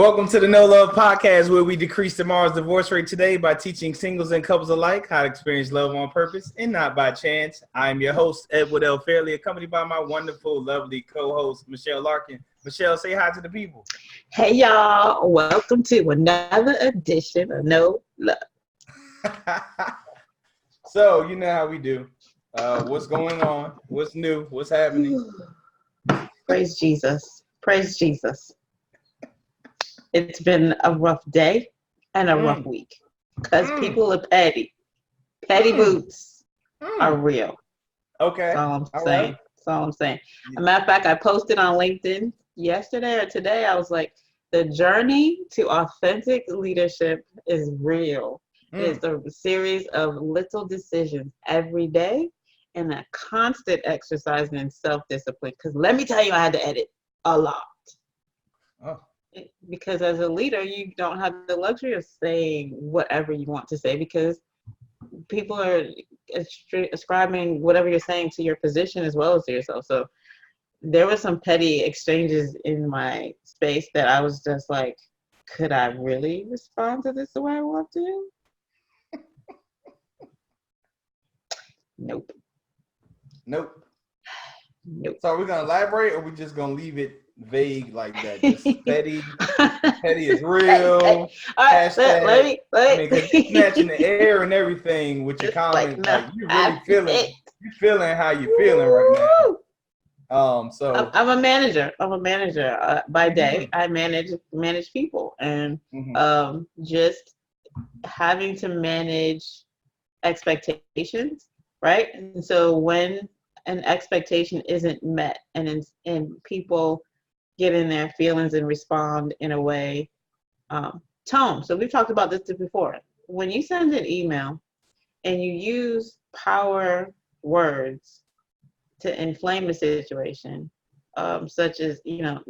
Welcome to the No Love Podcast, where we decrease tomorrow's divorce rate today by teaching singles and couples alike how to experience love on purpose and not by chance. I'm your host, Edward L. Fairley, accompanied by my wonderful, lovely co-host, Michelle Larkin. Michelle, say hi to the people. Hey, y'all. Welcome to another edition of No Love. So, you know how we do. What's going on? What's new? What's happening? Praise Jesus. Praise Jesus. It's been a rough day and a rough week because people are petty. Petty boots are real. Okay. That's all I'm saying. Right. That's all I'm saying. As a matter of fact, I posted on LinkedIn yesterday or today. I was like, the journey to authentic leadership is real. It's a series of little decisions every day and a constant exercise in self-discipline. Because let me tell you, I had to edit a lot. Oh. Because as a leader, you don't have the luxury of saying whatever you want to say because people are ascribing whatever you're saying to your position as well as to yourself. So there were some petty exchanges in my space that I was just like, could I really respond to this the way I want to? Nope. So are we going to elaborate or are we just going to leave it vague like that? Just petty is real. All right, let me. I mean, because you're snatching the air and everything with your comments. Like you really feeling how you're feeling right now. So I'm a manager. By day. I manage people, and just having to manage expectations, right? And so when an expectation isn't met, and people get in their feelings and respond in a way, tone. So we've talked about this before. When you send an email and you use power words to inflame the situation, such as, not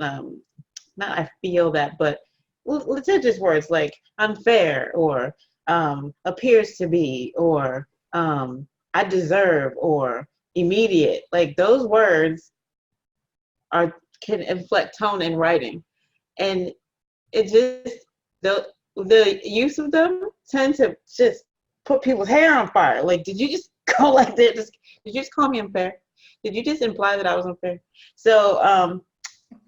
I feel that, but let's say just words like unfair or appears to be or I deserve or immediate, like those words can inflect tone in writing, and it just the use of them tend to just put people's hair on fire. Like, did you just go like that? Did you just call me unfair? Did you just imply that I was unfair? So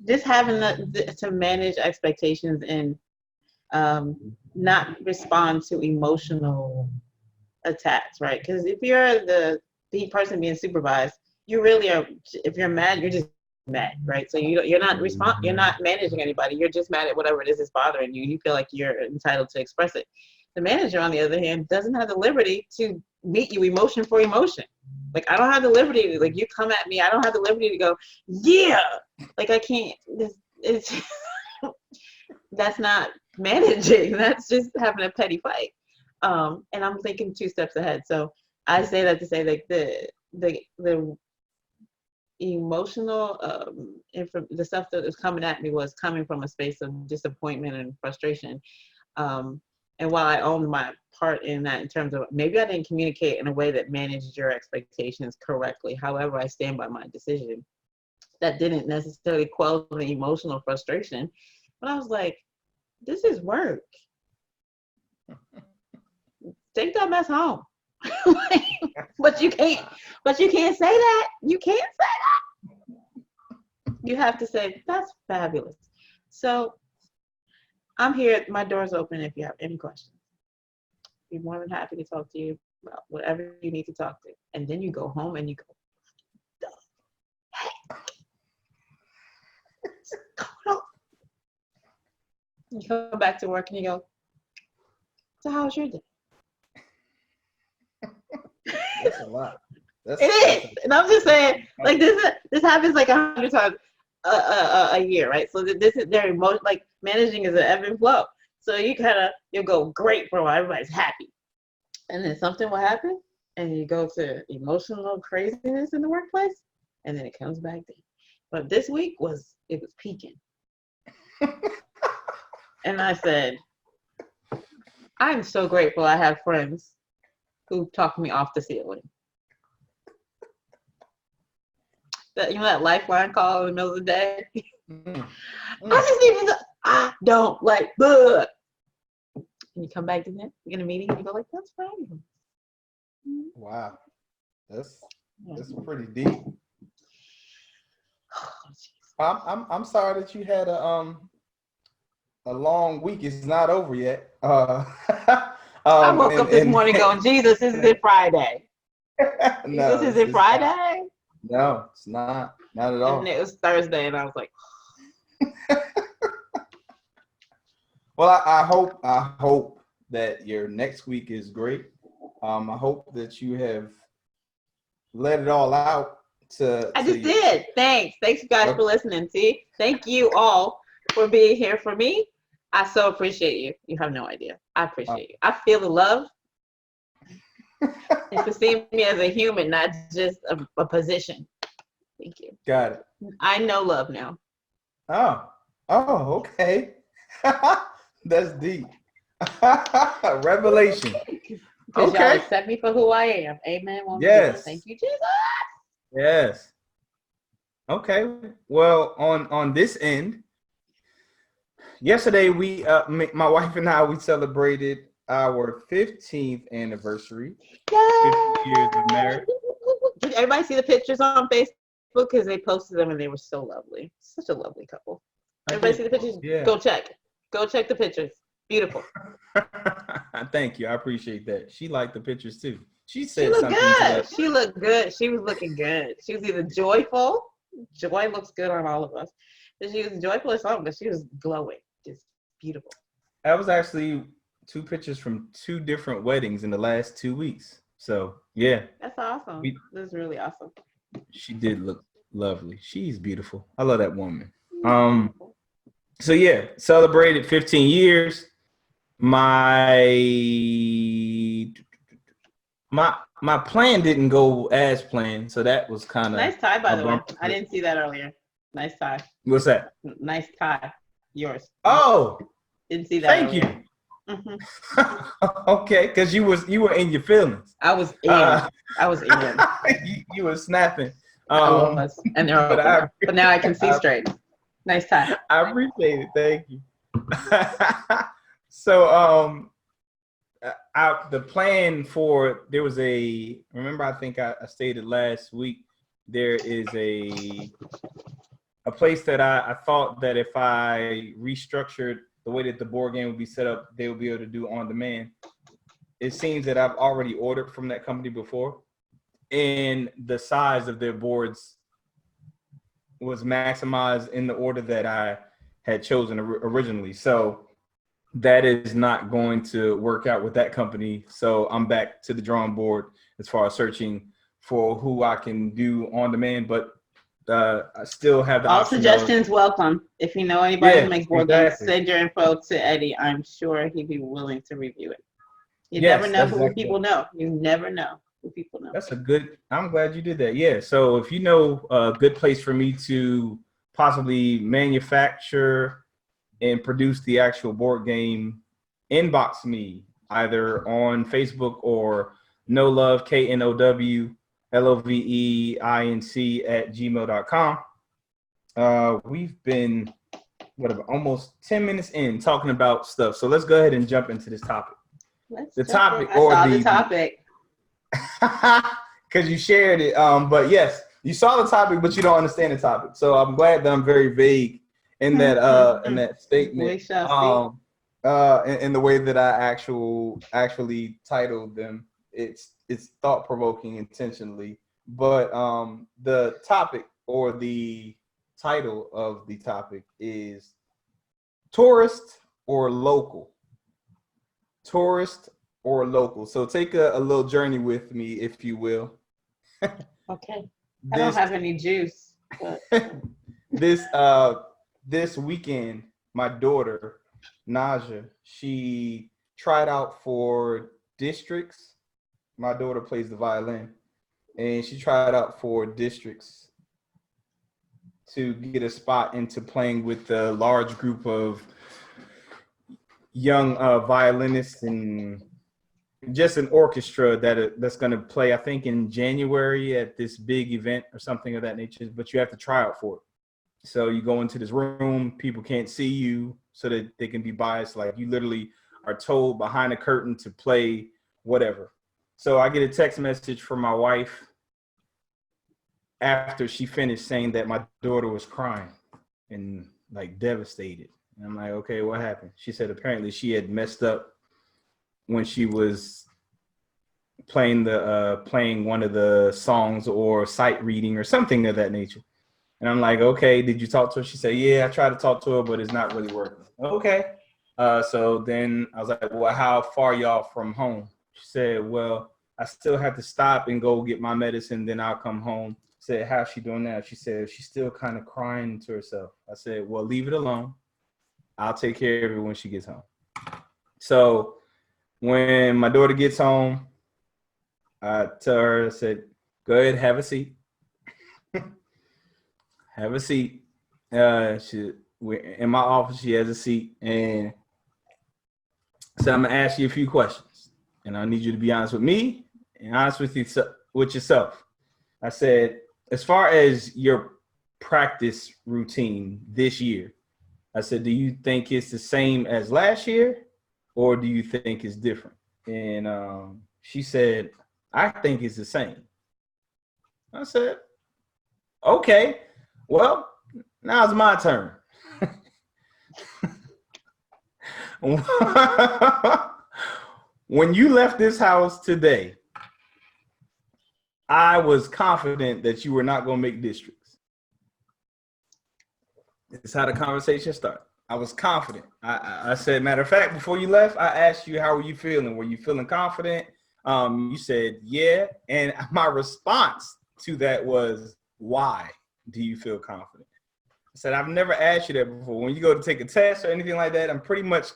just having to manage expectations and not respond to emotional attacks, right? Because if you're the person being supervised, you really are. If you're mad, you're just mad, right? So you're not managing anybody. You're just mad at whatever it is that's bothering you. You feel like you're entitled to express it. The manager, on the other hand, doesn't have the liberty to meet you emotion for emotion. Like, I don't have the liberty to, like, you come at me, I don't have the liberty to go, yeah. Like, I can't. That's not managing. That's just having a petty fight. And I'm thinking 2 steps ahead. So I say that to say, like, the emotional the stuff that was coming at me was coming from a space of disappointment and frustration, and while I own my part in that in terms of maybe I didn't communicate in a way that managed your expectations correctly, however, I stand by my decision. That didn't necessarily quell the emotional frustration, but I was like, this is work. Take that mess home. But you can't say that. You can't say that. You have to say, that's fabulous. So I'm here. My door's open if you have any questions. I'd be more than happy to talk to you about whatever you need to talk to. And then you go home and you go, what's going on? You come back to work and you go, so how was your day? That's a lot. It is, and I'm just saying, like, this happens like 100 times a year, right? So this is very like managing is an ebb and flow. So you'll go great for a while, everybody's happy, and then something will happen, and you go to emotional craziness in the workplace, and then it comes back down. But this week was peaking, and I said, I'm so grateful I have friends who talk me off the ceiling. That lifeline call in the middle of the day. I just need to I don't like bug. And you come back to that, you get a meeting, and you go like, that's right. Wow. That's pretty deep. I'm sorry that you had a long week. It's not over yet. I woke up this morning going, Jesus, is it Friday? No, Jesus, is it Friday? No, it's not. Not at all. And it was Thursday, and I was like, well, I hope that your next week is great. I hope that you have let it all out. I just did. Thanks you guys for listening. See, thank you all for being here for me. I so appreciate you. You have no idea. I appreciate you. I feel the love. It's to see me as a human, not just a position. Thank you. Got it. I know love now. Oh, okay. That's deep. Revelation. Because y'all accept me for who I am. Amen. Yes. Thank you, Jesus. Yes. Okay. Well, on this end, yesterday we my wife and I, we celebrated our 15th anniversary. Yay! 50 years of marriage. Did everybody see the pictures on Facebook? Because they posted them and they were so lovely. Such a lovely couple. Everybody see the pictures? Yeah. Go check the pictures. Beautiful. Thank you. I appreciate that. She liked the pictures too. She said she something. Good. She looked good. She was looking good. She was either joyful. Joy looks good on all of us. But she was joyful or something, but she was glowing. Just beautiful. That was actually 2 pictures from 2 different weddings in the last 2 weeks. So yeah. That's awesome. That's really awesome. She did look lovely. She's beautiful. I love that woman. So yeah, celebrated 15 years. My plan didn't go as planned, so that was kind of nice tie, by the way. I didn't see that earlier. Nice tie. What's that? Nice tie. Yours. Oh, didn't see that. Thank earlier. you. Mm-hmm. Okay, because you were in your feelings. I was in. You were snapping. I was, and they're open. But now I can see straight. Nice tie. I appreciate it. Thank you. So the plan for remember I think I stated last week, there is a place that I thought that if I restructured the way that the board game would be set up, they would be able to do on demand. It seems that I've already ordered from that company before, and the size of their boards was maximized in the order that I had chosen originally. So that is not going to work out with that company. So I'm back to the drawing board as far as searching for who I can do on demand, but I still have the all option suggestions welcome. If you know anybody who makes board games, send your info to Eddie. I'm sure he'd be willing to review it. You never know who people know. You never know who people know. I'm glad you did that. Yeah. So if you know a good place for me to possibly manufacture and produce the actual board game, inbox me either on Facebook or KNOW LOVEINC@gmail.com. We've been almost 10 minutes in talking about stuff. So let's go ahead and jump into this topic. The topic. Because you shared it. But yes, you saw the topic, but you don't understand the topic. So I'm glad that I'm very vague in that statement. We shall see. In the way that I actually titled them. It's thought-provoking intentionally. But the topic or the title of the topic is tourist or local. Tourist or local. So take a little journey with me, if you will. Okay. I don't have any juice. But... this weekend, my daughter, Naja, she tried out for districts. My daughter plays the violin, and she tried out for districts to get a spot into playing with a large group of young violinists and just an orchestra that's going to play, I think, in January at this big event or something of that nature. But you have to try out for it. So you go into this room, people can't see you. so that they can be biased. Like you literally are told behind the curtain to play whatever. So I get a text message from my wife after she finished saying that my daughter was crying and like devastated. And I'm like, okay, what happened? She said apparently she had messed up when she was playing one of the songs or sight reading or something of that nature. And I'm like, okay, did you talk to her? She said, yeah, I tried to talk to her, but it's not really working. Okay. So then I was like, well, how far y'all from home? She said, well, I still have to stop and go get my medicine. Then I'll come home. I said, how's she doing now? She said, she's still kind of crying to herself. I said, well, leave it alone. I'll take care of it when she gets home. So when my daughter gets home, I tell her, I said, go ahead, have a seat. Have a seat. In my office, she has a seat. And so I'm going to ask you a few questions. And I need you to be honest with me and honest with yourself. I said, as far as your practice routine this year, I said, do you think it's the same as last year or do you think it's different? And she said, I think it's the same. I said, okay, well, now it's my turn. When you left this house today, I was confident that you were not going to make districts. That's how the conversation started. I was confident. I said, matter of fact, before you left, I asked you, how were you feeling? Were you feeling confident? You said, yeah. And my response to that was, why do you feel confident? I said, I've never asked you that before. When you go to take a test or anything like that, I'm pretty much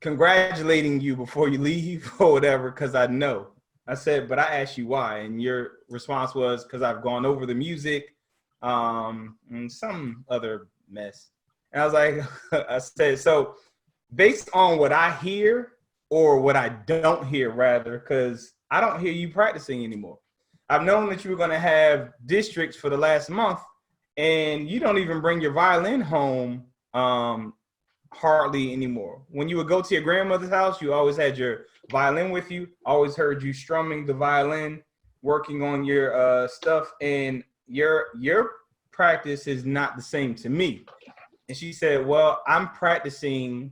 congratulating you before you leave or whatever, because I know. I said, but I asked you why. And your response was, because I've gone over the music and some other mess. And I was like, I said, so based on what I hear or what I don't hear, rather, because I don't hear you practicing anymore. I've known that you were going to have districts for the last month, and you don't even bring your violin home hardly anymore. When you would go to your grandmother's house, you always had your violin with you. Always heard you strumming the violin, working on your stuff, and your practice is not the same to me. And she said, well, I'm practicing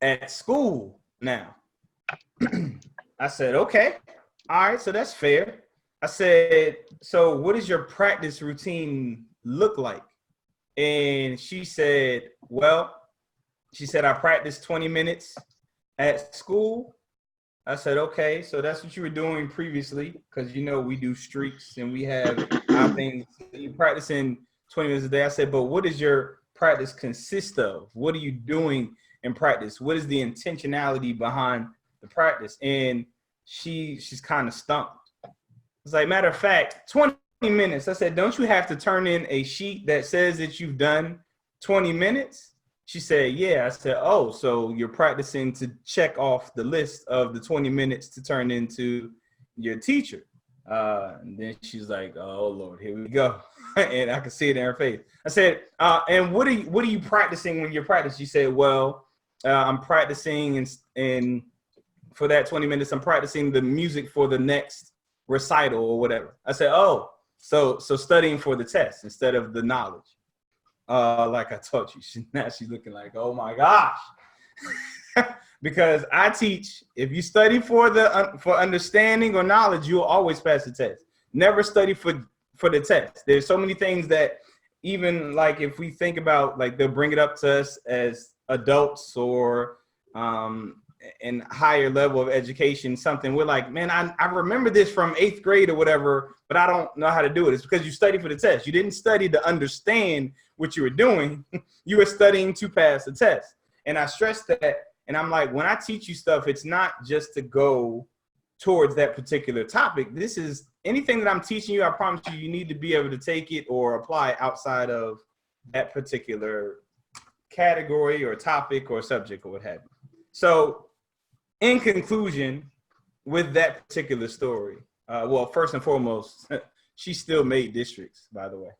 at school now. I said, okay, all right, so that's fair. I said, so what does your practice routine look like? And she said, well, I practice 20 minutes at school. I said, okay, so that's what you were doing previously, because you know we do streaks and we have our things. You practicing 20 minutes a day. I said, but what does your practice consist of? What are you doing in practice? What is the intentionality behind the practice? And she's kind of stumped. It's like, matter of fact, 20 minutes. I said, don't you have to turn in a sheet that says that you've done 20 minutes? She said, yeah. I said, oh, so you're practicing to check off the list of the 20 minutes to turn into your teacher. And then she's like, oh, Lord, here we go. And I could see it in her face. I said, and what are you practicing when you're practicing? She said, well, I'm practicing and for that 20 minutes, I'm practicing the music for the next recital or whatever. I said, oh, so studying for the test instead of the knowledge. Like I taught you. Now she's looking like, oh my gosh. Because I teach, if you study for understanding or knowledge, you'll always pass the test. Never study for the test. There's so many things that even like if we think about, like they'll bring it up to us as adults or in higher level of education, something we're like, man, I remember this from 8th grade or whatever, but I don't know how to do it. It's because you study for the test. You didn't study to understand what you were doing. You were studying to pass the test. And I stress that. And I'm like, when I teach you stuff, it's not just to go towards that particular topic. This is anything that I'm teaching you. I promise you, you need to be able to take it or apply it outside of that particular category or topic or subject or what have you. So in conclusion, with that particular story, well, first and foremost, she still made districts, by the way.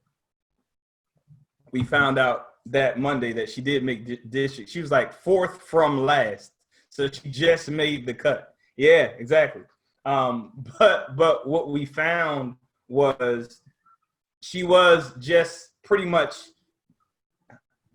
We found out that Monday that she did make district. She was like fourth from last, so she just made the cut. Yeah, exactly. But what we found was she was just pretty much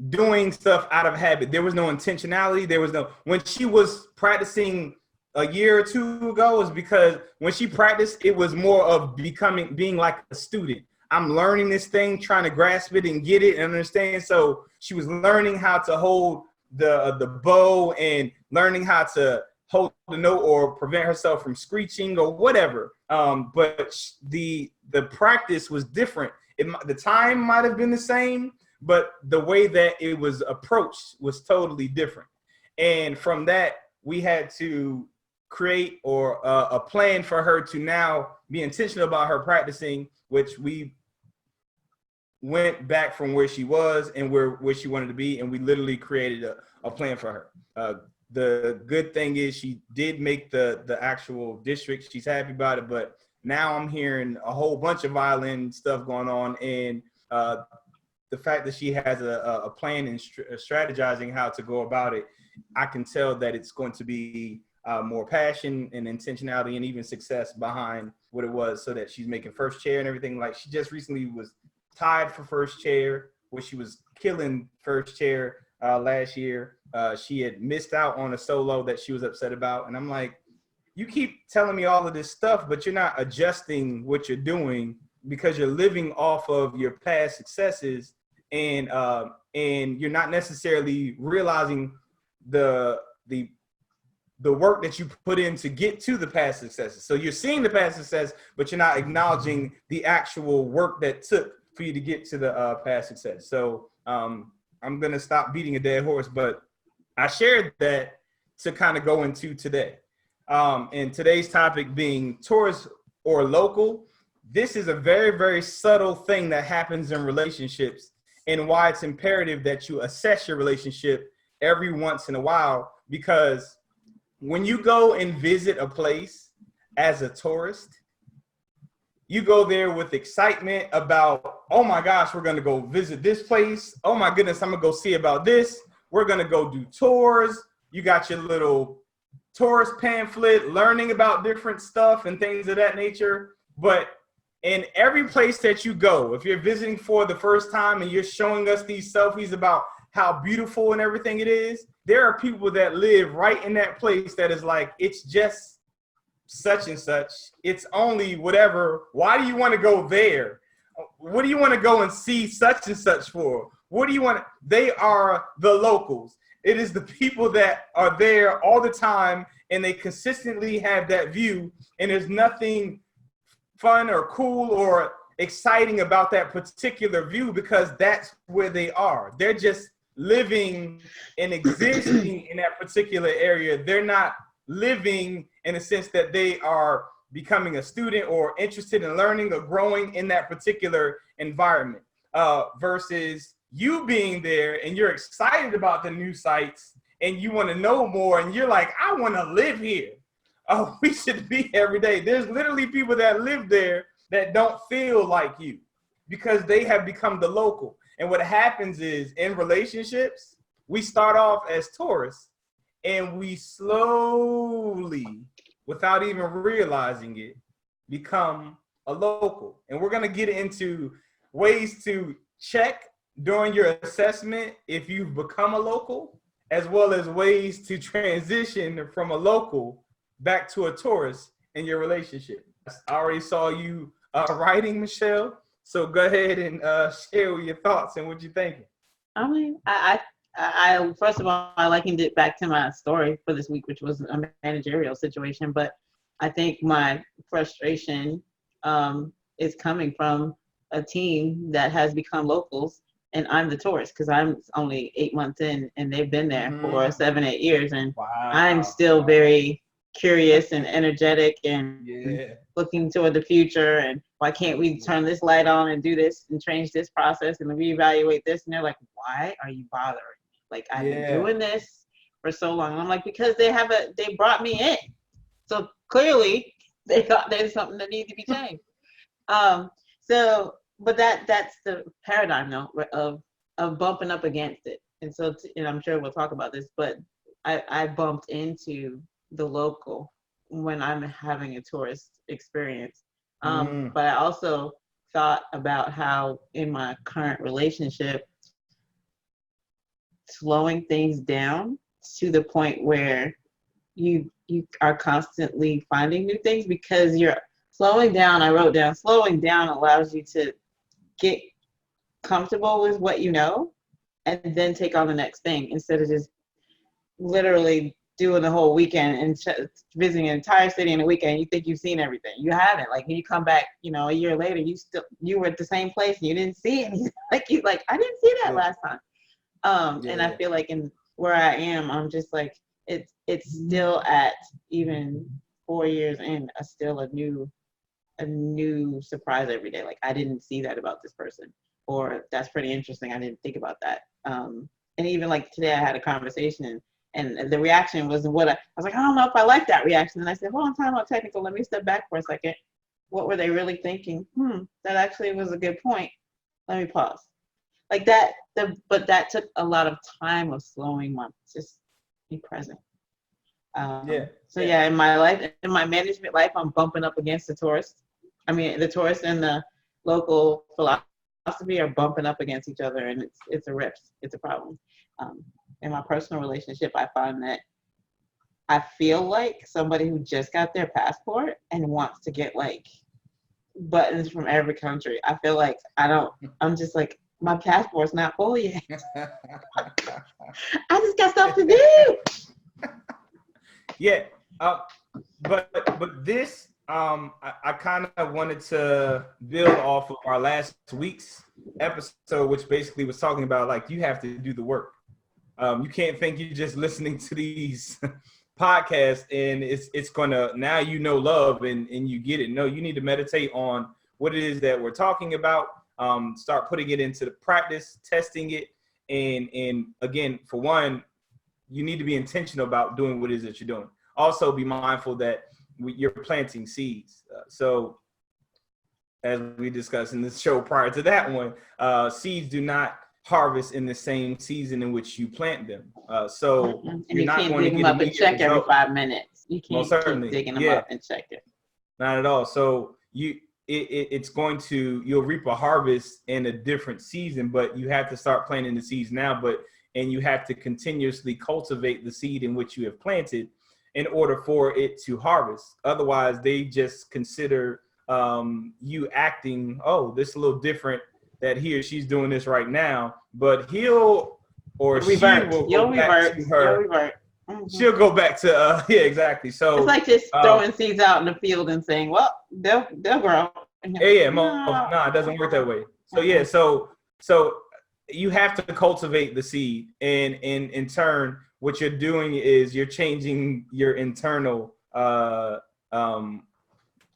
doing stuff out of habit. There was no intentionality. There was no, when she was practicing a year or two ago, was because when she practiced, it was more of being like a student. I'm learning this thing, trying to grasp it and get it and understand. So she was learning how to hold the bow and learning how to hold the note or prevent herself from screeching or whatever. But the practice was different. The time might have been the same, but the way that it was approached was totally different. And from that, we had to create a plan for her to now be intentional about her practicing, which we went back from where she was and where she wanted to be, and we literally created a plan for her. The good thing is she did make the actual district. She's happy about it, but now I'm hearing a whole bunch of violin stuff going on, and the fact that she has a plan and strategizing how to go about it, I can tell that it's going to be more passion and intentionality and even success behind what it was, so that she's making first chair and everything. Like, she just recently was tied for first chair, where she was killing first chair last year. She had missed out on a solo that she was upset about. And I'm like, you keep telling me all of this stuff, but you're not adjusting what you're doing, because you're living off of your past successes, and you're not necessarily realizing the work that you put in to get to the past successes. So you're seeing the past success, but you're not acknowledging the actual work that took for you to get to the past success. So I'm gonna stop beating a dead horse, but I shared that to kind of go into today. And today's topic being tourist or local. This is a very, very subtle thing that happens in relationships, and why it's imperative that you assess your relationship every once in a while. Because when you go and visit a place as a tourist, you go there with excitement about, oh my gosh, we're going to go visit this place. Oh my goodness, I'm going to go see about this. We're going to go do tours. You got your little tourist pamphlet, learning about different stuff and things of that nature. But in every place that you go, if you're visiting for the first time and you're showing us these selfies about how beautiful and everything it is, there are people that live right in that place that is like, it's just such and such. It's only whatever. Why do you want to go there? What do you want to go and see such and such for? What do you want? They are the locals. It is the people that are there all the time, and they consistently have that view, and there's nothing fun or cool or exciting about that particular view, because that's where they are. They're just living and existing in that particular area. They're not living in a sense that they are becoming a student or interested in learning or growing in that particular environment, versus you being there and you're excited about the new sites and you want to know more, and you're like, I want to live here. Oh, we should be every day. There's literally people that live there that don't feel like you, because they have become the local. And what happens is, in relationships, we start off as tourists, and we slowly, without even realizing it, become a local. And we're going to get into ways to check during your assessment if you've become a local, as well as ways to transition from a local back to a tourist in your relationship. I already saw you writing, Michelle. So go ahead and share your thoughts and what you're thinking. I mean, I first of all, I likened it back to my story for this week, which was a managerial situation. But I think my frustration is coming from a team that has become locals, and I'm the tourist, because I'm only 8 months in, and they've been there for 7-8 years, and I'm still very curious and energetic and looking toward the future, and why can't we turn this light on and do this and change this process and reevaluate this? And they're like, why are you bothering? Like, I've been doing this for so long. And I'm like, because they brought me in. So clearly they thought there's something that needs to be changed. But that's the paradigm though of of bumping up against it. And so, and I'm sure we'll talk about this, but I bumped into the local when I'm having a tourist experience. But I also thought about how in my current relationship, slowing things down to the point where you are constantly finding new things because you're slowing down. I wrote down slowing down allows you to get comfortable with what you know and then take on the next thing instead of just literally doing the whole weekend and visiting an entire city in a weekend. You think you've seen everything. You haven't. Like when you come back, a year later, you were at the same place and you didn't see it. like I didn't see that last time. And I feel like in where I am, I'm just like it's still at even 4 years in, still a new surprise every day. Like I didn't see that about this person, or that's pretty interesting. I didn't think about that. And even like today, I had a conversation and the reaction was what I was like. I don't know if I like that reaction. And I said, hold on, time out, technical. Let me step back for a second. What were they really thinking? That actually was a good point. Let me pause. Like that. But that took a lot of time of slowing just be present. So in my life, in my management life, I'm bumping up against the Tourst. I mean, the Tourst and the local philosophy are bumping up against each other, and it's a rift. It's a problem. In my personal relationship, I find that I feel like somebody who just got their passport and wants to get like buttons from every country. I feel like I'm just like, my passport's not full yet. I just got stuff to do. Yeah, but this I kind of wanted to build off of our last week's episode, which basically was talking about like you have to do the work. You can't think you're just listening to these podcasts and it's gonna now love and you get it. No, you need to meditate on what it is that we're talking about. Start putting it into the practice, testing it, and again, for one, you need to be intentional about doing what it is that you're doing. Also, be mindful that you're planting seeds. So, as we discussed in the show prior to that one, seeds do not harvest in the same season in which you plant them. So and you're not going to dig them up and check every 5 minutes. You can't keep digging them up and check it. Not at all. So it's going to, you'll reap a harvest in a different season, but you have to start planting the seeds now. And you have to continuously cultivate the seed in which you have planted in order for it to harvest. Otherwise, they just consider you acting, this is a little different that he or she's doing this right now, but he'll or she will go back to her. Mm-hmm. She'll go back to exactly. So it's like just throwing seeds out in the field and saying, well, they'll grow. No, it doesn't work that way. So so you have to cultivate the seed, and in turn, what you're doing is you're changing your internal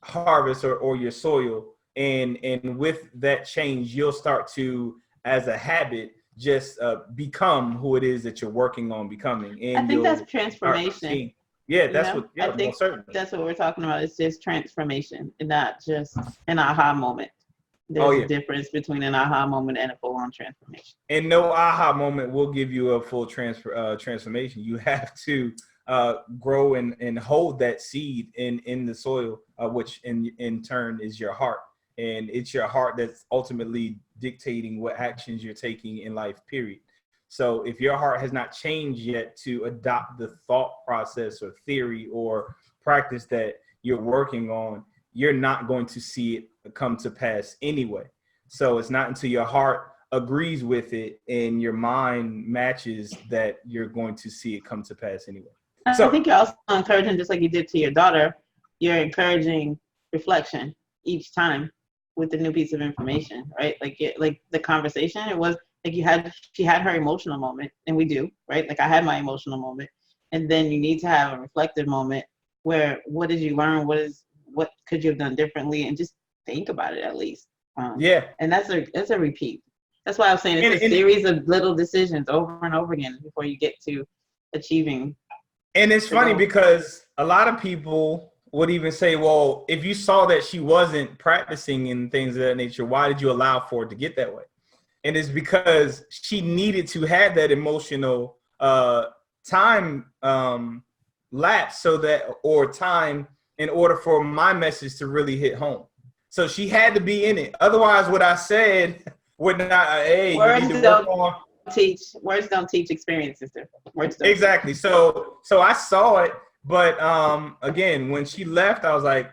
harvest or your soil, and with that change, you'll start to, as a habit, just become who it is that you're working on becoming. And I think that's transformation. That's what. Yeah, I think certainly. That's what we're talking about. It's just transformation, and not just an aha moment. There's a difference between an aha moment and a full-on transformation. And no aha moment will give you a full transformation. You have to grow and hold that seed in the soil, which in turn is your heart. And it's your heart that's ultimately dictating what actions you're taking in life, period. So if your heart has not changed yet to adopt the thought process or theory or practice that you're working on, you're not going to see it come to pass anyway. So it's not until your heart agrees with it and your mind matches that you're going to see it come to pass anyway. So I think you're also encouraging, just like you did to your daughter, you're encouraging reflection each time with the new piece of information, right? Like the conversation, it was like she had her emotional moment, and we do, right? Like I had my emotional moment, and then you need to have a reflective moment where what did you learn? What could you have done differently? And just think about it at least. And that's a repeat. That's why I was saying it's a series of little decisions over and over again before you get to achieving. And it's funny because a lot of people would even say, well, if you saw that she wasn't practicing and things of that nature, why did you allow for it to get that way? And it's because she needed to have that emotional time lapse or time in order for my message to really hit home. So she had to be in it. Otherwise, what I said would not, hey, words you need to work on. Words don't teach, experiences do. Words don't Exactly. So I saw it, but again, when she left, I was like,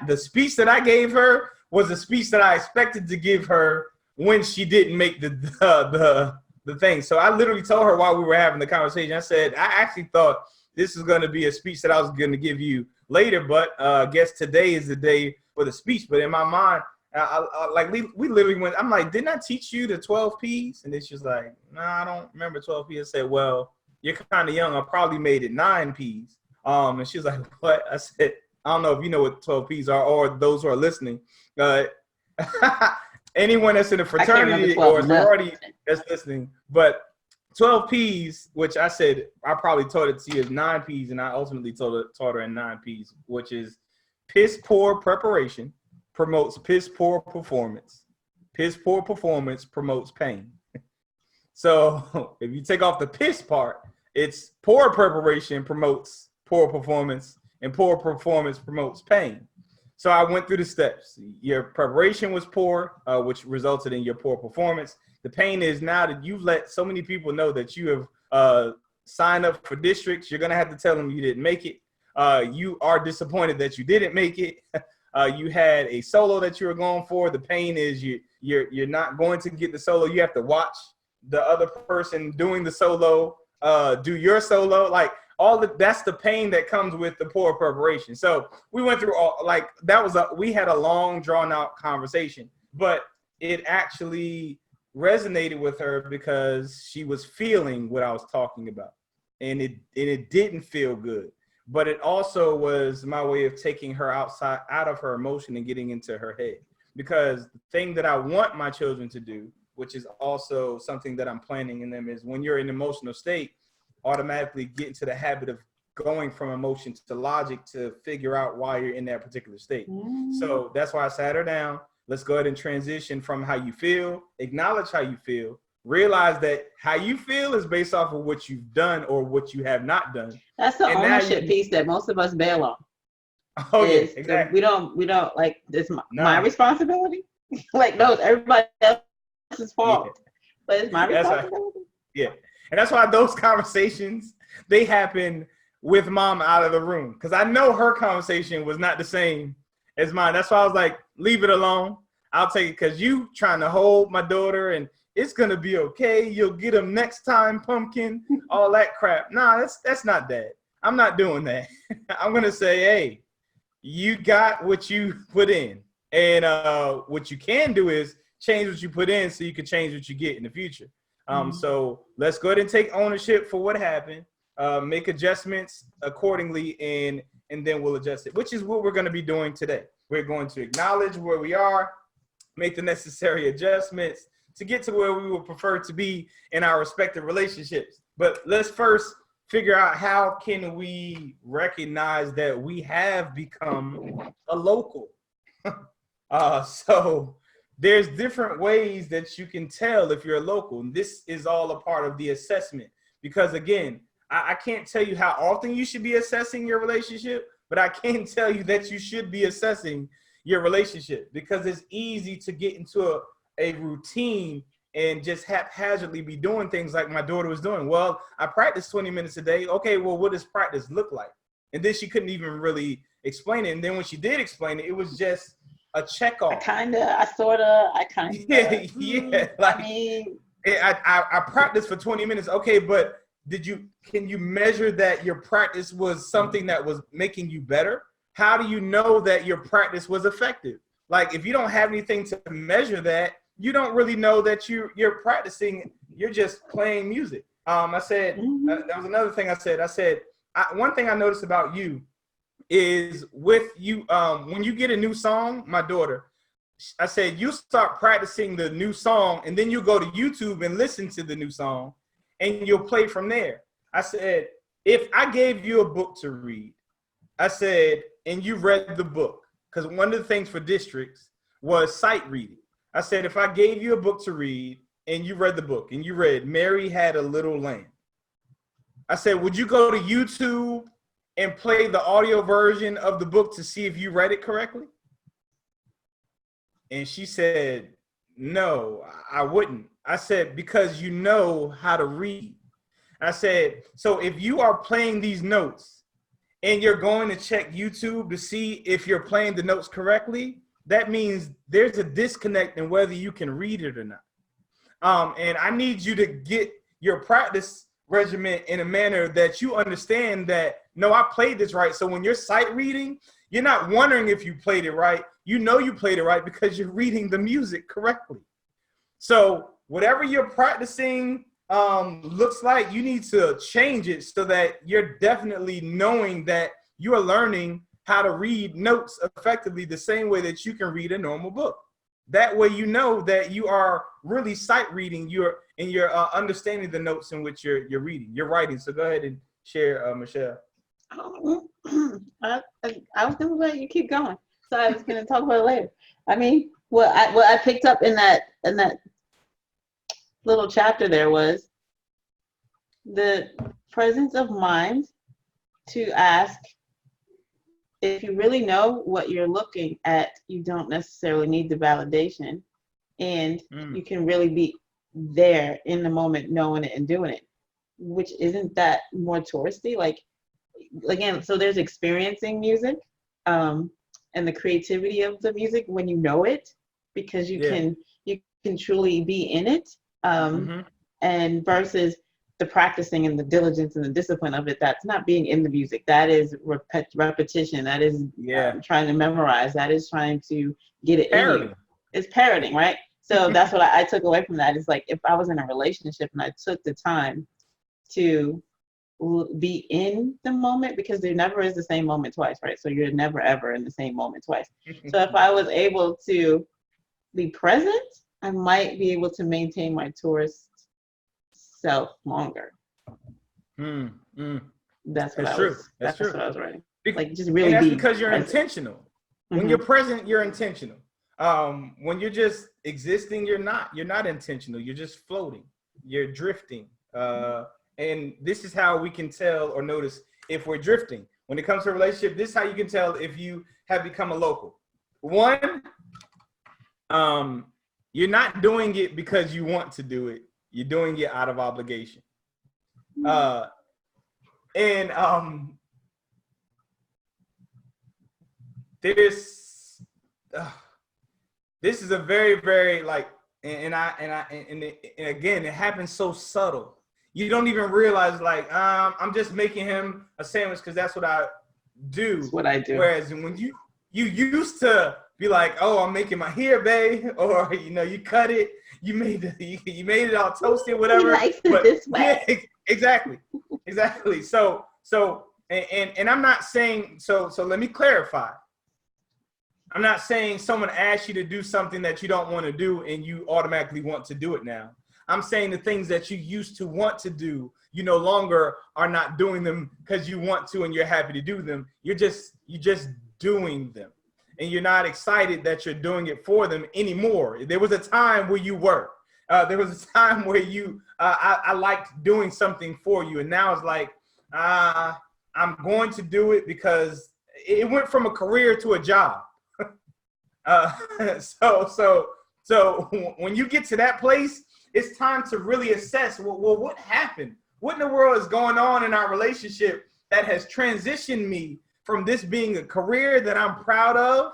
the speech that I gave her was a speech that I expected to give her when she didn't make the thing. So I literally told her while we were having the conversation, I said, I actually thought this is going to be a speech that I was going to give you later, but I guess today is the day for the speech. But in my mind, we literally went, I'm like, didn't I teach you the 12 P's? And then she was like, no, I don't remember 12 P's. I said, well, you're kind of young. I probably made it 9 P's. And she was like, what? I said, I don't know if you know what 12 P's are, or those who are listening. Anyone that's in a fraternity or sorority that's listening, but 12 P's, which I said I probably taught it to you as 9 P's, and I ultimately taught her in 9 P's, which is piss poor preparation promotes piss poor performance. Piss poor performance promotes pain. So if you take off the piss part, it's poor preparation promotes poor performance, and poor performance promotes pain. So I went through the steps. Your preparation was poor, which resulted in your poor performance. The pain is now that you've let so many people know that you have signed up for districts, you're going to have to tell them you didn't make it. You are disappointed that you didn't make it. You had a solo that you were going for. The pain is you're not going to get the solo. You have to watch the other person doing the solo, do your solo. Like, that's the pain that comes with the poor preparation. So we went through we had a long drawn out conversation, but it actually resonated with her because she was feeling what I was talking about, and it didn't feel good, but it also was my way of taking her out of her emotion and getting into her head. Because the thing that I want my children to do, which is also something that I'm planning in them, is when you're in an emotional state, automatically get into the habit of going from emotion to logic to figure out why you're in that particular state. So that's why I sat her down. Let's go ahead and transition from how you feel, acknowledge how you feel, realize that how you feel is based off of what you've done or what you have not done. That's the ownership piece that most of us bail on. Oh yeah, exactly. We don't like, it's my responsibility. Like, no, it's everybody else's fault, but it's my responsibility. Yeah. And that's why those conversations, they happen with mom out of the room. Because I know her conversation was not the same as mine. That's why I was like, leave it alone. I'll take it because you trying to hold my daughter and it's going to be okay. You'll get them next time, pumpkin, all that crap. Nah, that's not that. I'm not doing that. I'm going to say, hey, you got what you put in. And what you can do is change what you put in so you can change what you get in the future. So let's go ahead and take ownership for what happened, make adjustments accordingly, and then we'll adjust it, which is what we're going to be doing today. We're going to acknowledge where we are, make the necessary adjustments to get to where we would prefer to be in our respective relationships. But let's first figure out how can we recognize that we have become a local. So there's different ways that you can tell if you're a local. And this is all a part of the assessment. Because again, I can't tell you how often you should be assessing your relationship, but I can tell you that you should be assessing your relationship, because it's easy to get into a routine and just haphazardly be doing things like my daughter was doing. Well, I practice 20 minutes a day. Okay, well, what does practice look like? And then she couldn't even really explain it. And then when she did explain it, it was just a check off. I kind of. Yeah. Like, I mean, I practiced for 20 minutes. Okay, but can you measure that your practice was something that was making you better? How do you know that your practice was effective? Like, if you don't have anything to measure that, you don't really know that you're practicing. You're just playing music. I said, that was another thing I said. I said, one thing I noticed about you is with you, when you get a new song, my daughter, I said, you start practicing the new song and then you go to YouTube and listen to the new song and you'll play from there. I said, if I gave you a book to read, I said, and you read the book, because one of the things for districts was sight reading. I said, if I gave you a book to read and you read the book and you read Mary Had a Little Lamb, I said, would you go to YouTube and play the audio version of the book to see if you read it correctly? And she said, no, I wouldn't. I said, because you know how to read. I said, so if you are playing these notes and you're going to check YouTube to see if you're playing the notes correctly, that means there's a disconnect in whether you can read it or not. And I need you to get your practice regimen in a manner that you understand that, no, I played this right. So when you're sight reading, you're not wondering if you played it right. You know you played it right because you're reading the music correctly. So whatever you're practicing looks like, you need to change it so that you're definitely knowing that you are learning how to read notes effectively the same way that you can read a normal book. That way you know that you are really sight reading, you're understanding the notes in which you're reading, you're writing. So go ahead and share, Michelle. I was going to let you keep going. So I was going to talk about it later. I mean, what I picked up in that little chapter there was the presence of mind to ask, if you really know what you're looking at, you don't necessarily need the validation, and you can really be there in the moment, knowing it and doing it, which isn't that more touristy? Like, again, so there's experiencing music and the creativity of the music when you know it, because you can truly be in it, and versus the practicing and the diligence and the discipline of it, that's not being in the music. That is repetition. That is trying to memorize. That is trying to get it in you. It's parroting, right? So that's what I took away from that. It's like, if I was in a relationship and I took the time to be in the moment, because there never is the same moment twice, right? So you're never ever in the same moment twice. So if I was able to be present, I might be able to maintain my Tourst self longer. That's what true. That's true. what I was writing. Like, just really, and that's be because you're present. intentional. When you're present, you're intentional. When you're just existing, you're not intentional. You're just floating. You're drifting. And this is how we can tell or notice if we're drifting. When it comes to a relationship, this is how you can tell if you have become a local. One, you're not doing it because you want to do it. You're doing it out of obligation. This is a very, very, like, and again, it happens so subtle. You don't even realize, like, I'm just making him a sandwich because that's what I do. That's what I do. Whereas when you used to be like, oh, I'm making my hair, babe, or you cut it, you made it all toasty, whatever. He likes it this way. Yeah, exactly. So and I'm not saying, so let me clarify. I'm not saying someone asks you to do something that you don't want to do and you automatically want to do it now. I'm saying the things that you used to want to do, you no longer are not doing them because you want to and you're happy to do them. You're just doing them. And you're not excited that you're doing it for them anymore. There was a time where you were. There was a time where I liked doing something for you. And now it's like, I'm going to do it because it went from a career to a job. So when you get to that place, it's time to really assess, well, what happened? What in the world is going on in our relationship that has transitioned me from this being a career that I'm proud of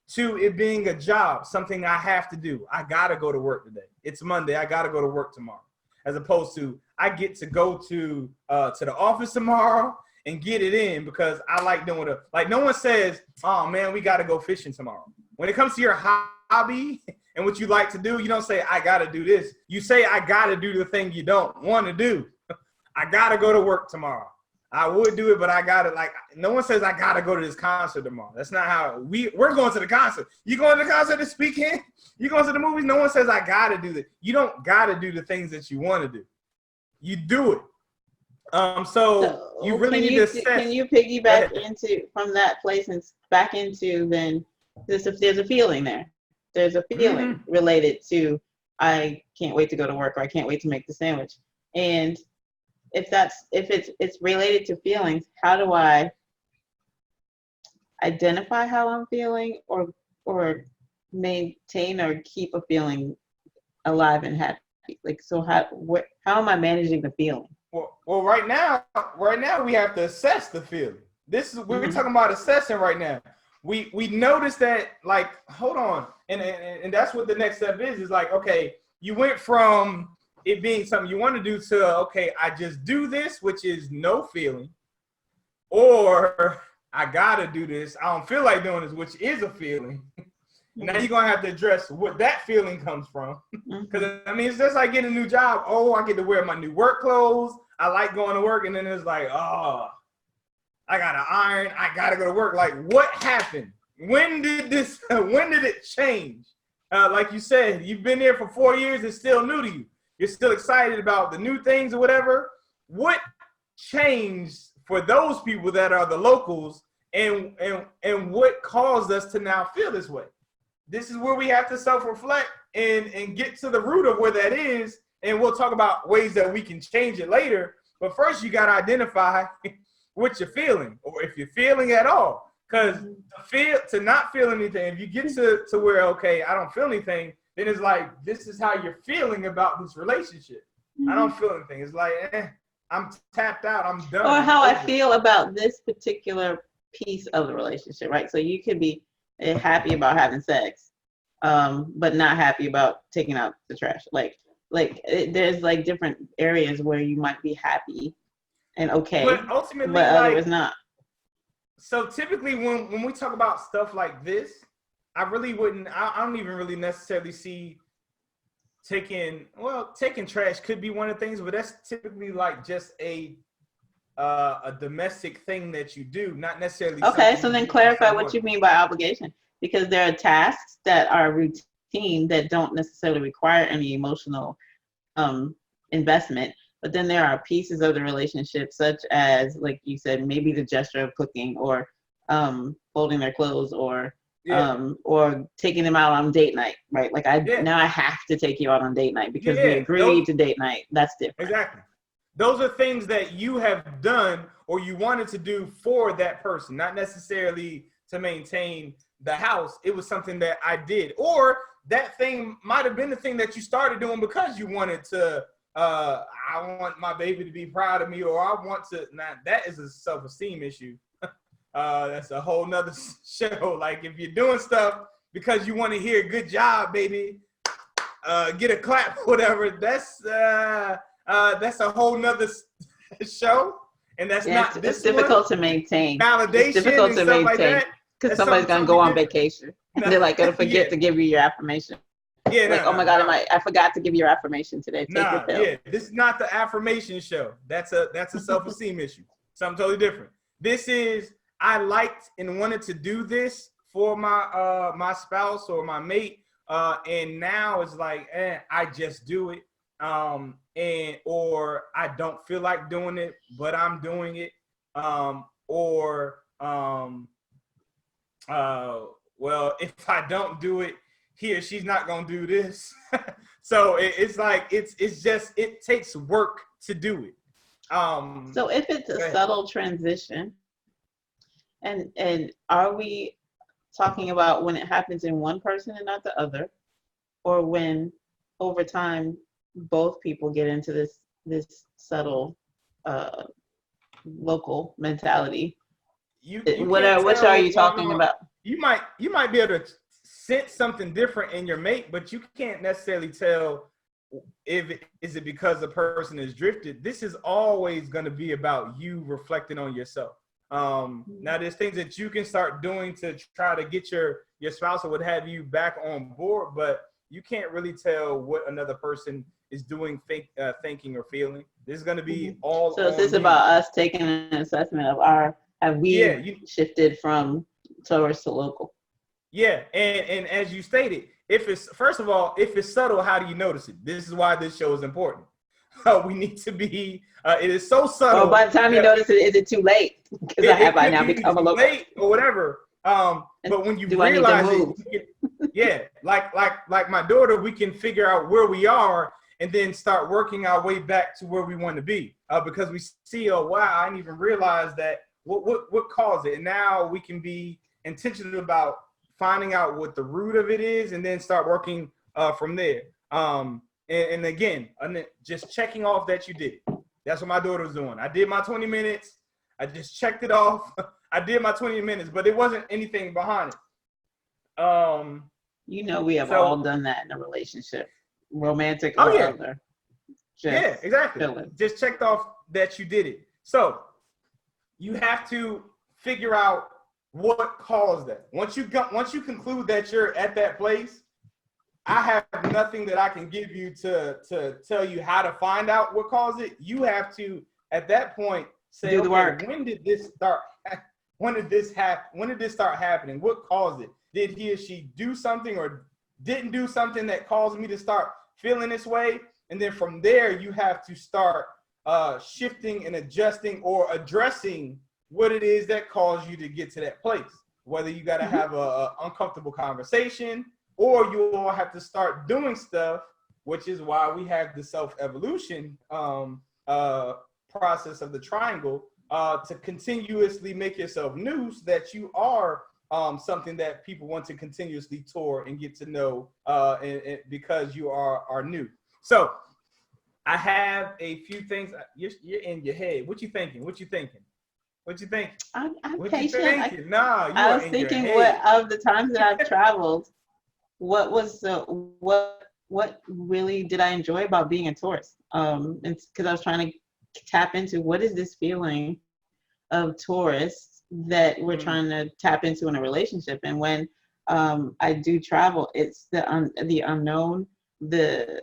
to it being a job, something I have to do. I got to go to work today. It's Monday. I got to go to work tomorrow. As opposed to, I get to go to the office tomorrow and get it in because I like doing it. Like, no one says, oh man, we got to go fishing tomorrow. When it comes to your hobby and what you like to do, you don't say, I got to do this. You say, I got to do the thing you don't want to do. I got to go to work tomorrow. I would do it, but I got to, like, no one says I got to go to this concert tomorrow. That's not how we're going to the concert. You going to the concert this weekend? You going to the movies? No one says I got to do that. You don't got to do the things that you want to do. You do it. So you really need to assess. Can you piggyback into from that place and back into then there's a feeling there. There's a feeling related to I can't wait to go to work, or I can't wait to make the sandwich. And if it's related to feelings, how do I identify how I'm feeling, or maintain or keep a feeling alive and happy? Like, so how am I managing the feeling? Well, right now we have to assess the feeling. We're talking about assessing right now. We notice that, like, hold on, and that's what the next step is like, okay, you went from it being something you want to do to, okay, I just do this, which is no feeling, or I gotta do this, I don't feel like doing this, which is a feeling. Now you're gonna have to address what that feeling comes from. Because I mean, it's just like getting a new job. Oh, I get to wear my new work clothes. I like going to work, and then it's like, oh, I gotta iron. I gotta go to work. Like, what happened? When did it change? Like you said, you've been there for 4 years. It's still new to you. You're still excited about the new things or whatever. What changed for those people that are the locals, and what caused us to now feel this way? This is where we have to self-reflect and get to the root of where that is. And we'll talk about ways that we can change it later. But first, you got to identify what you're feeling, or if you're feeling at all. Because to not feel anything, if you get to where, okay, I don't feel anything, then it's like, this is how you're feeling about this relationship. I don't feel anything. It's like, I'm tapped out. I'm done. Or how I feel about this particular piece of the relationship, right? So you could be happy about having sex, but not happy about taking out the trash. There's like different areas where you might be happy and okay, but ultimately, but otherwise not. So typically, when we talk about stuff like this, I don't even really necessarily see taking trash could be one of the things, but that's typically like just a domestic thing that you do, not necessarily. Okay, so then clarify what you mean by obligation, because there are tasks that are routine that don't necessarily require any emotional investment, but then there are pieces of the relationship, such as, like you said, maybe the gesture of cooking, or folding their clothes, or taking them out on date night, right? Like now I have to take you out on date night because we agreed to date night. That's different. Exactly. Those are things that you have done or you wanted to do for that person, not necessarily to maintain the house. It was something that I did, or that thing might have been the thing that you started doing because you wanted to, I want my baby to be proud of me, or I want to. Now that is a self-esteem issue. That's a whole nother show. Like, if you're doing stuff because you want to hear good job, baby, get a clap, whatever, that's a whole nother show, and that's not. It's difficult to maintain. Validation. It's difficult to maintain like that, because somebody's gonna go on vacation. And they're like gonna forget to give you your affirmation. Yeah, like, oh my God, I forgot to give you your affirmation today. Take your pill. Yeah, this is not the affirmation show. That's a self-esteem issue. Something totally different. This is, I liked and wanted to do this for my my spouse or my mate, and now it's like, I just do it. Or I don't feel like doing it, but I'm doing it. Well, if I don't do it, he or she's not gonna do this. So it's like it's just, it takes work to do it. So if it's a subtle transition, and are we talking about when it happens in one person and not the other, or when over time both people get into this subtle local mentality? What are you talking about? You might be able to sense something different in your mate, but you can't necessarily tell is it because the person is drifted. This is always going to be about you reflecting on yourself. Now there's things that you can start doing to try to get your spouse or what have you back on board, but you can't really tell what another person is doing, thinking or feeling. This is going to be all. So is this about us taking an assessment of have we shifted from Tourst to local? Yeah, and as you stated, if it's subtle, how do you notice it? This is why this show is important. We need to be. It is so subtle. Well, by the time you notice it, is it too late? Because I have by now become a local. Late or whatever. But when you realize it, Yeah, like my daughter, we can figure out where we are and then start working our way back to where we want to be. Because we see, oh wow, I didn't even realize that what caused it. And now we can be intentional about finding out what the root of it is, and then start working from there. And again, just checking off that you did it. That's what my daughter was doing. I did my 20 minutes. I just checked it off. I did my 20 minutes, but it wasn't anything behind it. We have all done that in a relationship, romantic or other. Yeah, exactly. Feeling. Just checked off that you did it. So you have to figure out what caused that. Once you conclude that you're at that place, I have nothing that I can give you to tell you how to find out what caused it. You have to, at that point, say, do the work. When did this start? When did this happen? When did this start happening? What caused it? Did he or she do something or didn't do something that caused me to start feeling this way? And then from there, you have to start shifting and adjusting or addressing what it is that caused you to get to that place. Whether you got to have a uncomfortable conversation, or you all have to start doing stuff, which is why we have the self-evolution process of the triangle, to continuously make yourself new so that you are something that people want to continuously tour and get to know and because you are new. So I have a few things. You're in your head. What you thinking? I'm what patient. You thinking? I was thinking what of the times that I've traveled, what really did I enjoy about being in Tourst? And because I was trying to tap into what is this feeling of Tourist that we're trying to tap into in a relationship. And when I do travel, it's the unknown, the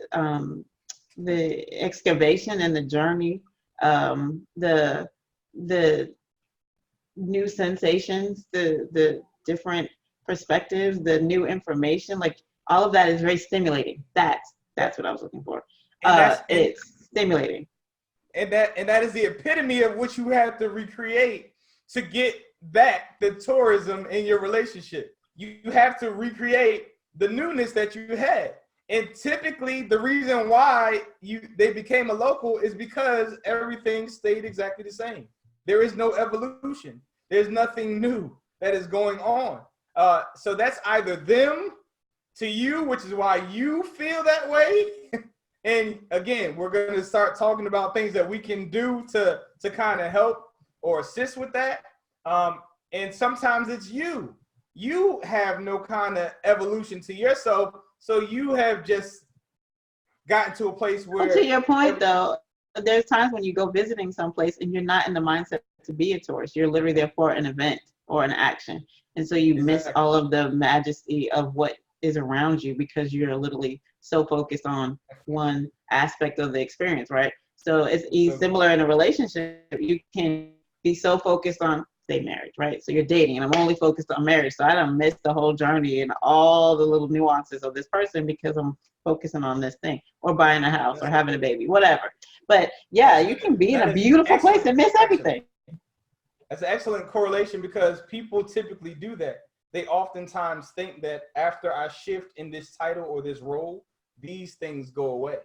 excavation and the journey, the new sensations, the different perspectives, the new information, like all of that is very stimulating. That's what I was looking for. It's stimulating. And that is the epitome of what you have to recreate to get back the tourism in your relationship. You have to recreate the newness that you had. And typically the reason why they became a local is because everything stayed exactly the same. There is no evolution. There's nothing new that is going on. So that's either them to you, which is why you feel that way. And again, we're going to start talking about things that we can do to kind of help or assist with that. And sometimes it's you. You have no kind of evolution to yourself. So you have just gotten to a place where... Well, to your point, though, there's times when you go visiting someplace and you're not in the mindset to be a tourist. You're literally there for an event or an action. And so you miss all of the majesty of what is around you because you're literally so focused on one aspect of the experience, right? So it's similar in a relationship. You can be so focused on, say, marriage, right? So you're dating and I'm only focused on marriage. So I don't miss the whole journey and all the little nuances of this person because I'm focusing on this thing, or buying a house or having a baby, whatever. But yeah, you can be in a beautiful place and miss everything. That's an excellent correlation because people typically do that. They oftentimes think that after I shift in this title or this role, these things go away.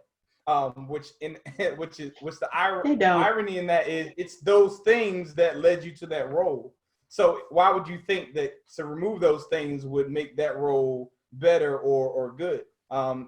Which the irony in that is it's those things that led you to that role. So why would you think that to remove those things would make that role better or good?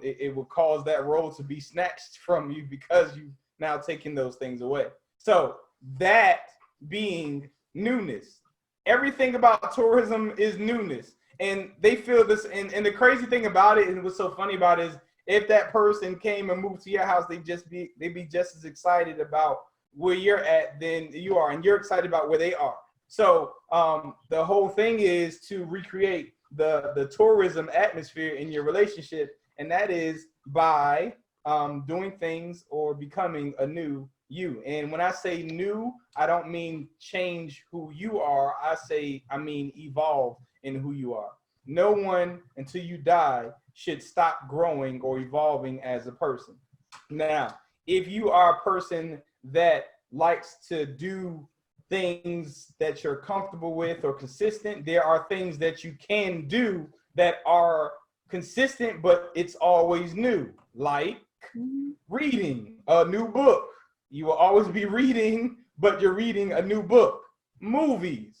It would cause that role to be snatched from you because you've now taken those things away. So that being newness. Everything about tourism is newness. And they feel this, and the crazy thing about it, and what's so funny about it is if that person came and moved to your house, they'd be just as excited about where you're at than you are, and you're excited about where they are. So the whole thing is to recreate the tourism atmosphere in your relationship, and that is by doing things or becoming a new you. And when I say new, I don't mean change who you are. I mean evolve in who you are. No one until you die should stop growing or evolving as a person. Now, if you are a person that likes to do things that you're comfortable with or consistent, there are things that you can do that are consistent, but it's always new. Like reading a new book. You will always be reading, but you're reading a new book. Movies.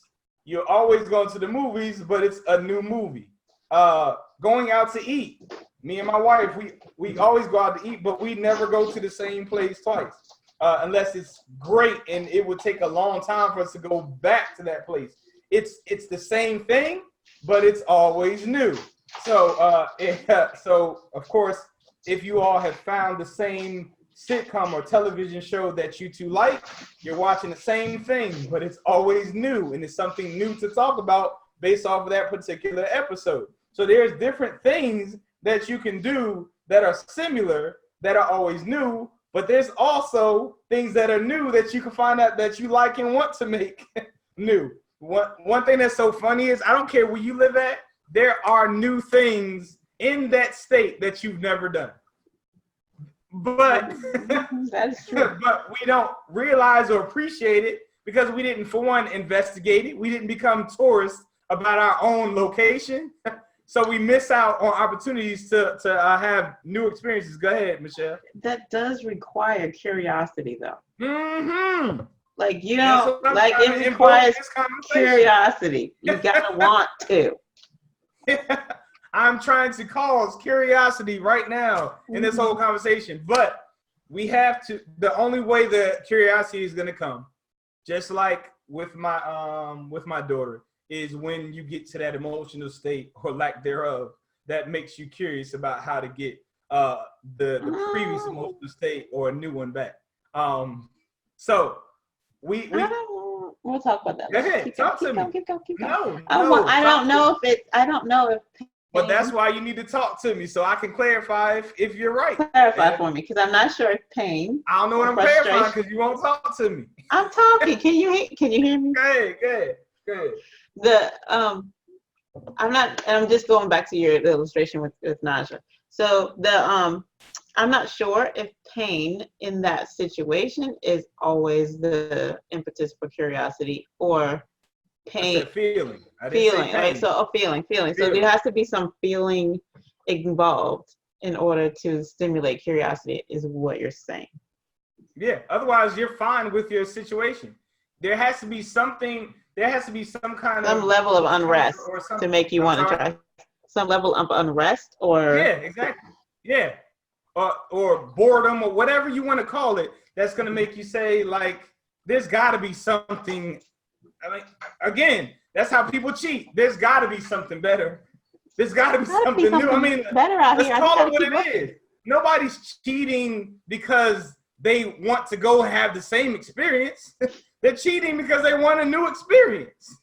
You're always going to the movies, but it's a new movie. Going out to eat. Me and my wife, we always go out to eat, but we never go to the same place twice. Unless it's great and it would take a long time for us to go back to that place. It's the same thing, but it's always new. So, so of course, if you all have found the same sitcom or television show that you two like, you're watching the same thing, but it's always new, and it's something new to talk about based off of that particular episode. So there's different things that you can do that are similar, that are always new, but there's also things that are new that you can find out that you like and want to make new. One thing that's so funny is, I don't care where you live at, there are new things in that state that you've never done. But that's true. But we don't realize or appreciate it because we didn't, for one, investigate it. We didn't become tourists about our own location. So we miss out on opportunities to have new experiences. Go ahead, Michelle. That does require curiosity, though. Mm-hmm. Like, you know, like it requires curiosity. You gotta want to. I'm trying to cause curiosity right now in this whole conversation, but we have to. The only way the curiosity is gonna come, just like with my daughter, is when you get to that emotional state or lack thereof that makes you curious about how to get the previous emotional state or a new one back. So we'll talk about that. Go ahead, talk to me. Keep going. No, I don't know if but that's why you need to talk to me so I can clarify if you're right. Clarify for me, because I'm not sure if pain. I don't know what I'm clarifying because you won't talk to me. I'm talking. Can you hear me? Good. I'm just going back to your illustration with Naja. So I'm not sure if pain in that situation is always the impetus for curiosity, or pain. Feeling, right? So a feeling. So there has to be some feeling involved in order to stimulate curiosity, is what you're saying. Yeah. Otherwise, you're fine with your situation. There has to be something. There has to be some level of unrest to make you want to try. Some level of unrest, or exactly. Yeah. Or boredom, or whatever you want to call it. That's gonna make you say, like, there's got to be something. I mean, again, that's how people cheat. There's got to be something better. There's got to be something new. I mean, better out let's here. call it what it is. Nobody's cheating because they want to go have the same experience. They're cheating because they want a new experience.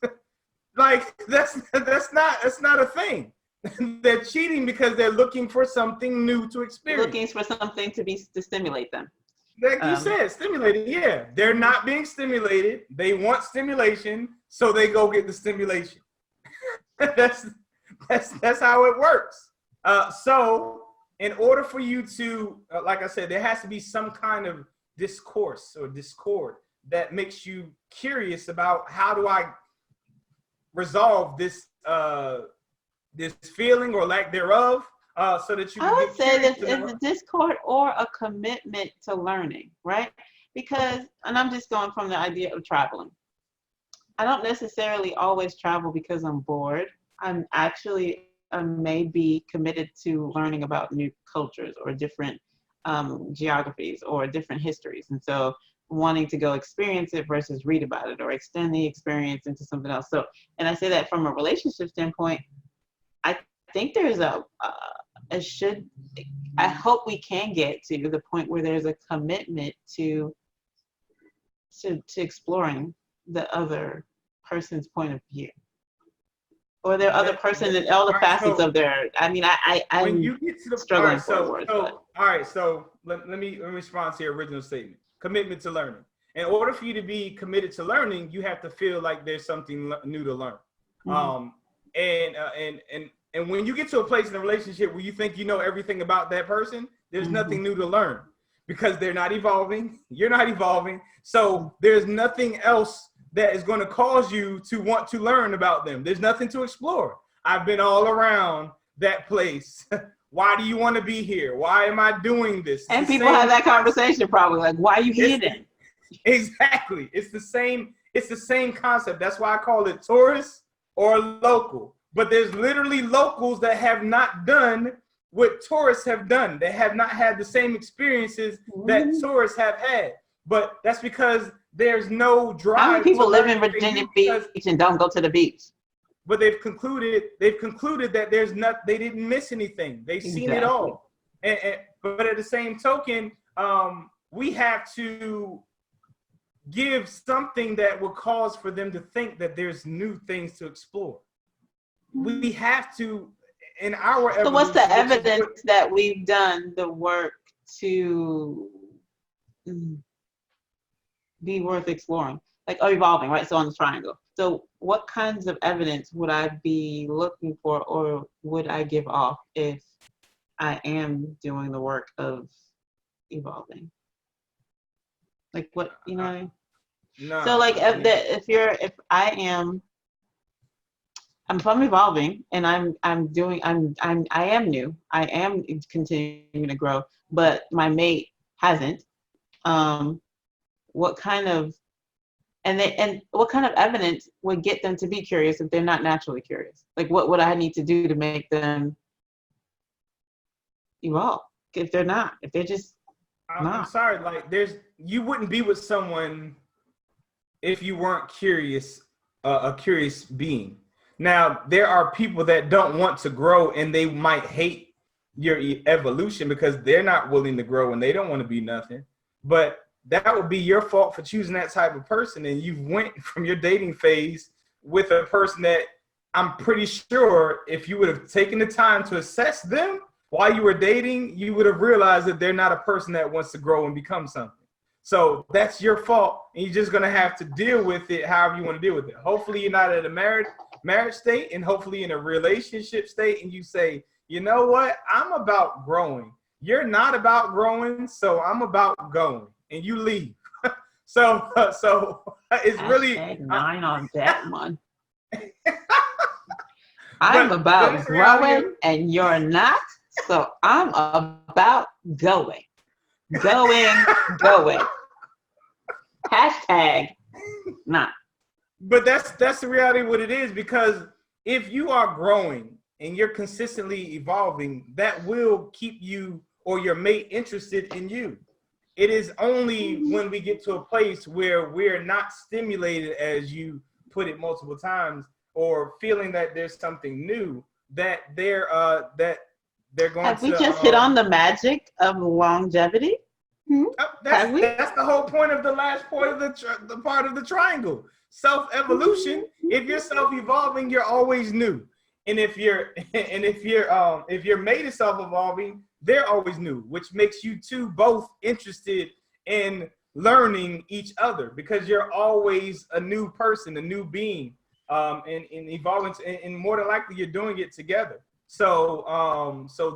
Like, that's not a thing. They're cheating because they're looking for something new to experience. Looking for something to stimulate them. Like you said, stimulated. Yeah, they're not being stimulated. They want stimulation, so they go get the stimulation. That's how it works. So, in order for you to, like I said, there has to be some kind of discourse or discord that makes you curious about, how do I resolve this this feeling or lack thereof. So that you. I would say that it's a discord or a commitment to learning, right? Because, and I'm just going from the idea of traveling. I don't necessarily always travel because I'm bored. I'm actually may be committed to learning about new cultures or different geographies or different histories, and so wanting to go experience it versus read about it or extend the experience into something else. So, and I say that from a relationship standpoint. I think there's I hope we can get to the point where there's a commitment to exploring the other person's point of view, or their other person and all the facets of their. I mean, I'm when you get to the struggling all right. So let me respond to your original statement. Commitment to learning. In order for you to be committed to learning, you have to feel like there's something new to learn. Mm-hmm. And when you get to a place in a relationship where you think you know everything about that person, there's nothing new to learn, because they're not evolving. You're not evolving. So there's nothing else that is going to cause you to want to learn about them. There's nothing to explore. I've been all around that place? Why do you want to be here? Why am I doing this? And people have that conversation probably, like, why are you here then? Exactly. It's the same concept. That's why I call it tourist or local. But there's literally locals that have not done what tourists have done. They have not had the same experiences that tourists have had. But that's because there's no drive. How many people live in Virginia Beach and don't go to the beach? But they've concluded that there's not, they didn't miss anything. They've seen it all. But at the same token, we have to give something that will cause for them to think that there's new things to explore. We have to, in our evolution. So what's the evidence that we've done the work to be worth exploring? Like, evolving, right? So on the triangle. So what kinds of evidence would I be looking for, or would I give off if I am doing the work of evolving? Like, what, you know what I mean? No. So like, if I'm evolving and I am new. I am continuing to grow, but my mate hasn't. What kind of evidence would get them to be curious if they're not naturally curious? Like, what would I need to do to make them evolve if they're just not? I'm sorry, like, you wouldn't be with someone if you weren't curious, a curious being. Now, there are people that don't want to grow and they might hate your evolution because they're not willing to grow and they don't want to be nothing. But that would be your fault for choosing that type of person. And you went from your dating phase with a person that I'm pretty sure if you would have taken the time to assess them while you were dating, you would have realized that they're not a person that wants to grow and become something. So that's your fault. And you're just going to have to deal with it however you want to deal with it. Hopefully you're not at a marriage state, and hopefully in a relationship state, and you say, you know what, I'm about growing. You're not about growing, so I'm about going, and you leave. so it's really 9 on that one. I'm about growing and you're not, so I'm about going. Hashtag not. But that's the reality of what it is, because if you are growing and you're consistently evolving, that will keep you or your mate interested in you. It is only when we get to a place where we're not stimulated, as you put it multiple times, or feeling that there's something new, that they're going Have we just hit on the magic of longevity? That's the whole point of the last part of the part of the triangle. Self-evolution. If you're self-evolving, you're always new. And if your mate is self-evolving, they're always new, which makes you two both interested in learning each other, because you're always a new person, a new being, and evolving, and more than likely you're doing it together. So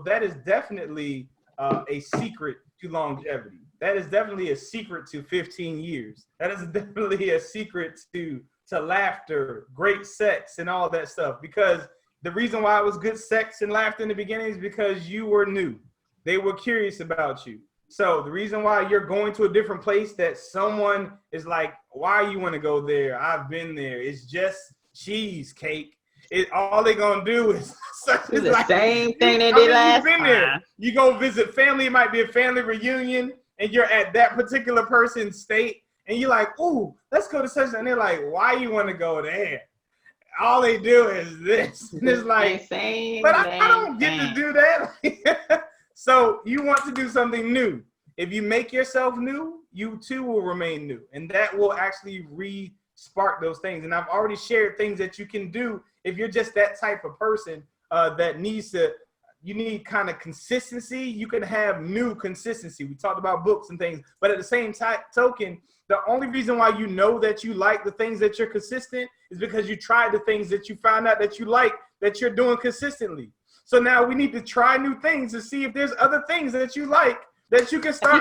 that is definitely a secret to longevity. That is definitely a secret to 15 years. That is definitely a secret to laughter, great sex, and all that stuff. Because the reason why it was good sex and laughter in the beginning is because you were new. They were curious about you. So the reason why you're going to a different place that someone is like, why you want to go there? I've been there. It's just cheesecake. All they're going to do is do the like, same thing they did last time. There. You go visit family. It might be a family reunion, and you're at that particular person's state, and you're like, ooh, let's go to such, and they're like, why you want to go there? All they do is this. And it's like, but I don't get to do that. So you want to do something new. If you make yourself new, you too will remain new. And that will actually re-spark those things. And I've already shared things that you can do if you're just that type of person that you need kind of consistency. You can have new consistency. We talked about books and things, but at the same token, the only reason why you know that you like the things that you're consistent is because you tried the things that you found out that you like, that you're doing consistently. So now we need to try new things to see if there's other things that you like that you can start. I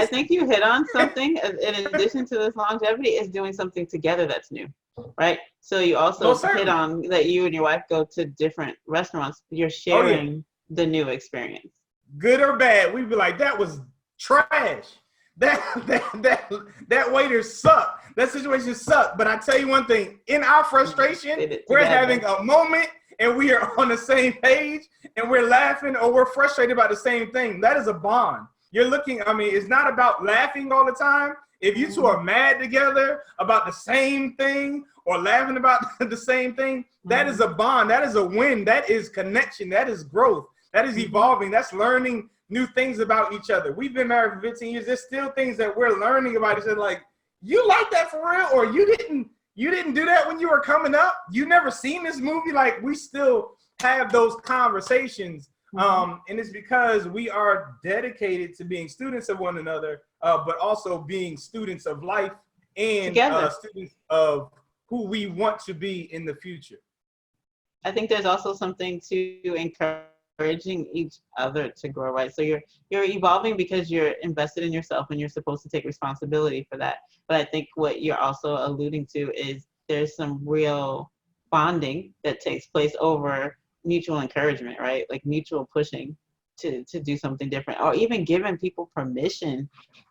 think you hit on something. In addition to this longevity, is doing something together that's new. right? So you also Most hit certainly. on that you and your wife go to different restaurants. You're Oh yeah. sharing the new experience. Good or bad, we'd be like, that was trash. That waiter sucked. That situation sucked. But I tell you one thing, in our frustration, Did it we're together. having a moment and we are on the same page and we're laughing or we're frustrated about the same thing. That is a bond. You're looking, I mean, it's not about laughing all the time. If you two are mad together about the same thing or laughing about the same thing, that is a bond. That is a win. That is connection. That is growth. That is evolving. That's learning new things about each other. We've been married for 15 years. There's still things that we're learning about each other. Like, you like that for real? Or you didn't do that when you were coming up? You never seen this movie? Like, we still have those conversations. And it's because we are dedicated to being students of one another, but also being students of life and students of who we want to be in the future. I think there's also something to encouraging each other to grow, right? So you're evolving because you're invested in yourself and you're supposed to take responsibility for that. But I think what you're also alluding to is there's some real bonding that takes place over mutual encouragement, right? Like mutual pushing to do something different, or even giving people permission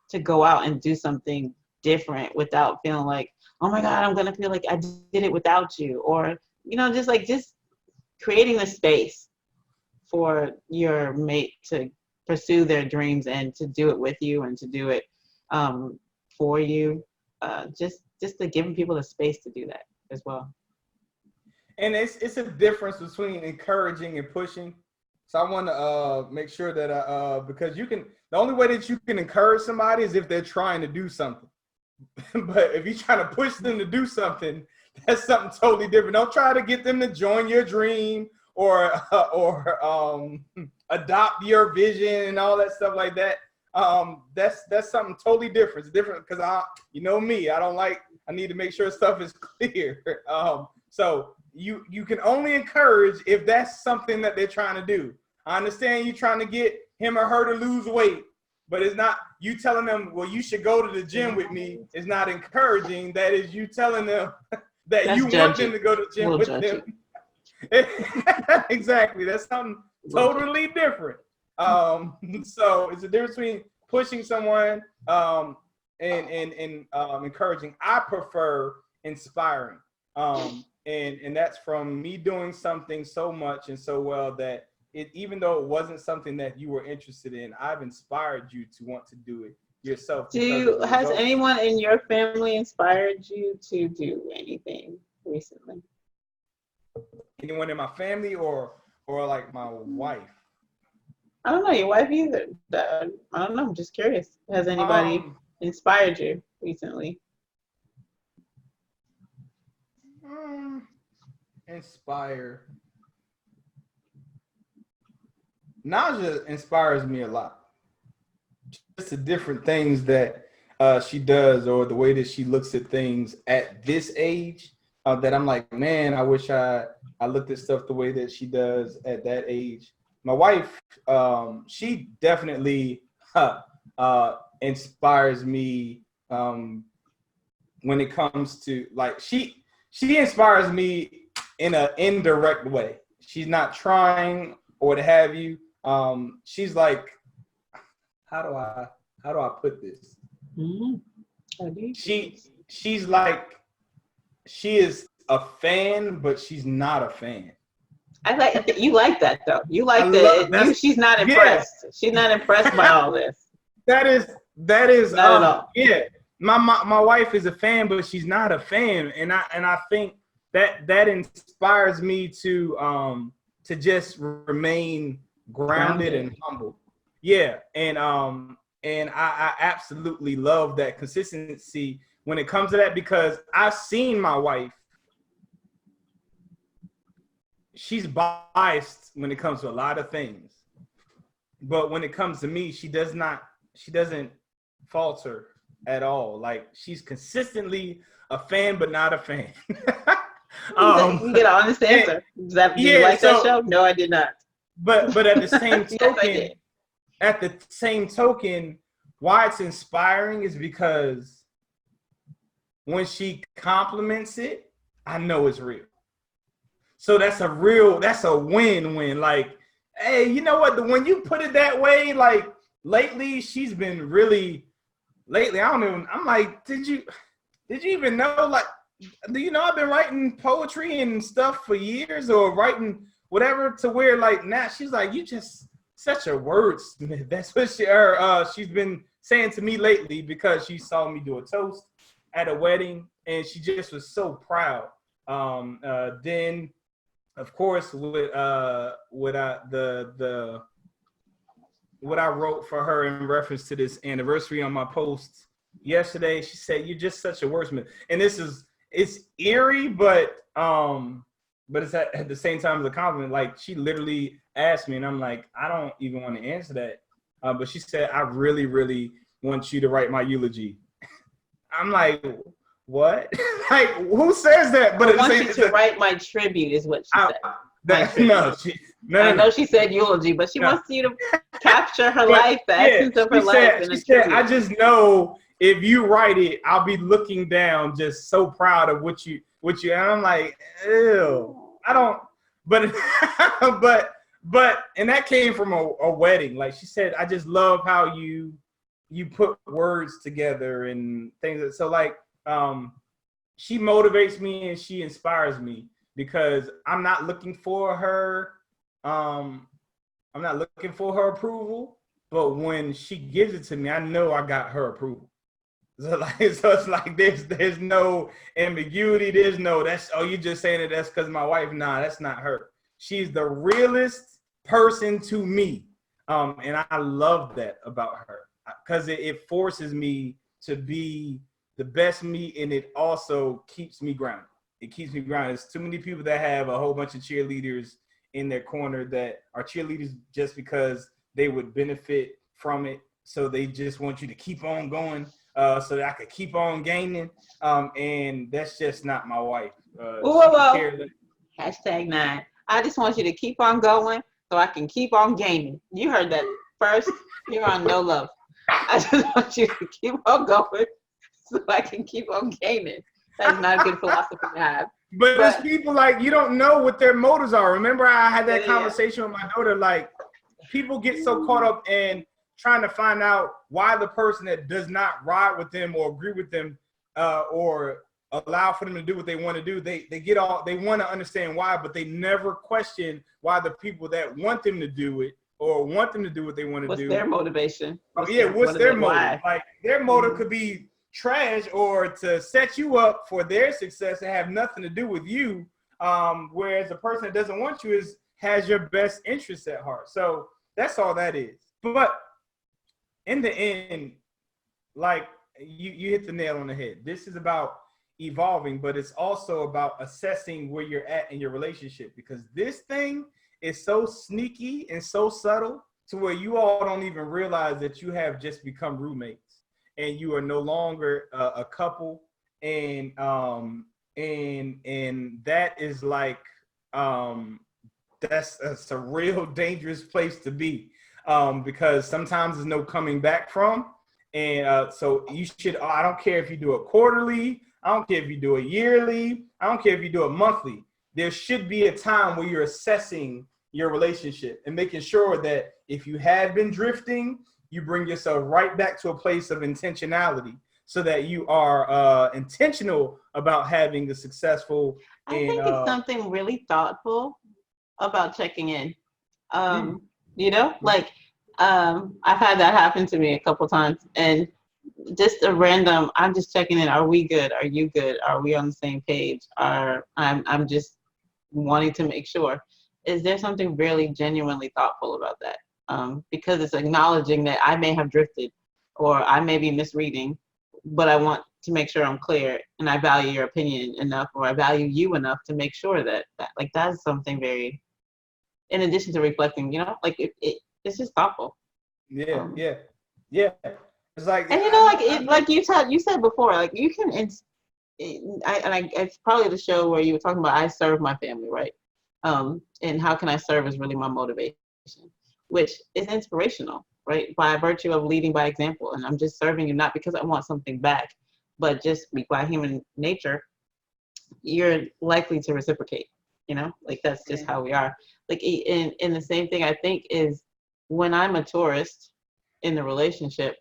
to go out and do something different without feeling like, oh my God, I'm gonna feel like I did it without you, or just creating the space for your mate to pursue their dreams and to do it with you and to do it for you. Just to giving people the space to do that as well. And it's a difference between encouraging and pushing. So I want to make sure that because the only way that you can encourage somebody is if they're trying to do something. But if you're trying to push them to do something, that's something totally different. Don't try to get them to join your dream or adopt your vision and all that stuff like that. That's something totally different. It's different because me, I need to make sure stuff is clear. So you can only encourage if that's something that they're trying to do. I understand you trying to get him or her to lose weight, but it's not you telling them, well, you should go to the gym with me. It's not encouraging. That is you telling them that that's you want them to go to the gym with them. Exactly. That's something totally different. So it's a difference between pushing someone and encouraging. I prefer inspiring. And that's from me doing something so much and so well that even though it wasn't something that you were interested in, I've inspired you to want to do it yourself. Has anyone in your family inspired you to do anything recently? Anyone in my family or like my wife? I don't know, your wife either. I don't know, I'm just curious. Has anybody inspired you recently? Inspire. Naja inspires me a lot. Just the different things that she does or the way that she looks at things at this age that I'm like, man, I wish I looked at stuff the way that she does at that age. My wife, she definitely inspires me when it comes to like she inspires me in an indirect way. She's not trying or what have you. She's like, how do I put this? Mm-hmm. She's like, she is a fan, but she's not a fan. You like that though. You like that. She's not impressed. Yeah. She's not impressed by all this. That is not at all. Yeah. My wife is a fan, but she's not a fan, and I think that inspires me to just remain grounded and humble. Yeah, and I absolutely love that consistency when it comes to that because I've seen my wife. She's biased when it comes to a lot of things, but when it comes to me, she doesn't falter at all. Like she's consistently a fan, but not a fan. You get an honest answer. Did you like that show? No, I did not. But at the same token, yes, why it's inspiring is because when she compliments it, I know it's real. So that's a win-win. Like, hey, you know what? When you put it that way, like lately, she's been really lately. I'm like, did you even know? Like, do you know I've been writing poetry and stuff for years, or writing whatever, to where like now she's like, you just such a wordsmith. That's what she's been saying to me lately, because she saw me do a toast at a wedding and she just was so proud. Then of course with what I wrote for her in reference to this anniversary on my post yesterday, she said, you're just such a wordsmith. And it's eerie, but it's at the same time as a compliment. Like, she literally asked me, and I'm like, I don't even want to answer that. But she said, I really, really want you to write my eulogy. I'm like, what? Like, who says that? But I want you to write my tribute, is what she said. I know she said eulogy, but she wants you to capture her life, the essence of her life. She said, I just know if you write it, I'll be looking down, just so proud of what you. And I'm like, ew, I don't. But and that came from a wedding. Like, she said, I just love how you put words together and things. So like, she motivates me and she inspires me, because I'm not looking for her. I'm not looking for her approval, but when she gives it to me, I know I got her approval. So it's like there's no ambiguity. There's no you just saying it, that's because my wife. Nah, that's not her. She's the realest person to me, and I love that about her, because it forces me to be the best me, and it also keeps me grounded. It keeps me grounded. There's too many people that have a whole bunch of cheerleaders in their corner that are cheerleaders just because they would benefit from it. So they just want you to keep on going, so that I could keep on gaining. And that's just not my wife. Whoa. #9. I just want you to keep on going so I can keep on gaining. You heard that first. You're on No Love. I just want you to keep on going so I can keep on gaining. That's not a good philosophy to have. But there's people, like, you don't know what their motives are. Remember, I had that conversation with my daughter. Like, people get so caught up in trying to find out why the person that does not ride with them or agree with them or allow for them to do what they want to do, they want to understand why, but they never question why the people that want them to do it or want them to do what they want to do. What's their motivation? What's their motive? Why? Like, their motive could be trash or to set you up for their success and have nothing to do with you. Whereas the person that doesn't want you has your best interests at heart. So that's all that is. But in the end, like, you hit the nail on the head. This is about evolving, but it's also about assessing where you're at in your relationship, because this thing is so sneaky and so subtle to where you all don't even realize that you have just become roommates and you are no longer a couple. And that is like, that's a real dangerous place to be, because sometimes there's no coming back from. And so you should, I don't care if you do it quarterly, I don't care if you do it yearly, I don't care if you do it monthly. There should be a time where you're assessing your relationship and making sure that if you have been drifting, you bring yourself right back to a place of intentionality, so that you are intentional about having the successful. I think it's something really thoughtful about checking in. You know, like, I've had that happen to me a couple times, and just a random, I'm just checking in. Are we good? Are you good? Are we on the same page? I'm just wanting to make sure. Is there something really genuinely thoughtful about that? Because it's acknowledging that I may have drifted or I may be misreading, but I want to make sure I'm clear and I value your opinion enough, or I value you enough to make sure that like, that's something very, in addition to reflecting, you know, like it's just thoughtful. Yeah. It's like, and you know, like you said before, like you can, it's probably the show where you were talking about I serve my family, right? And how can I serve is really my motivation, which is inspirational, right? By virtue of leading by example. And I'm just serving you not because I want something back, but just by human nature. you're likely to reciprocate. Like that's just how we are. Like in the same thing, I think is when I'm a tourist in the relationship,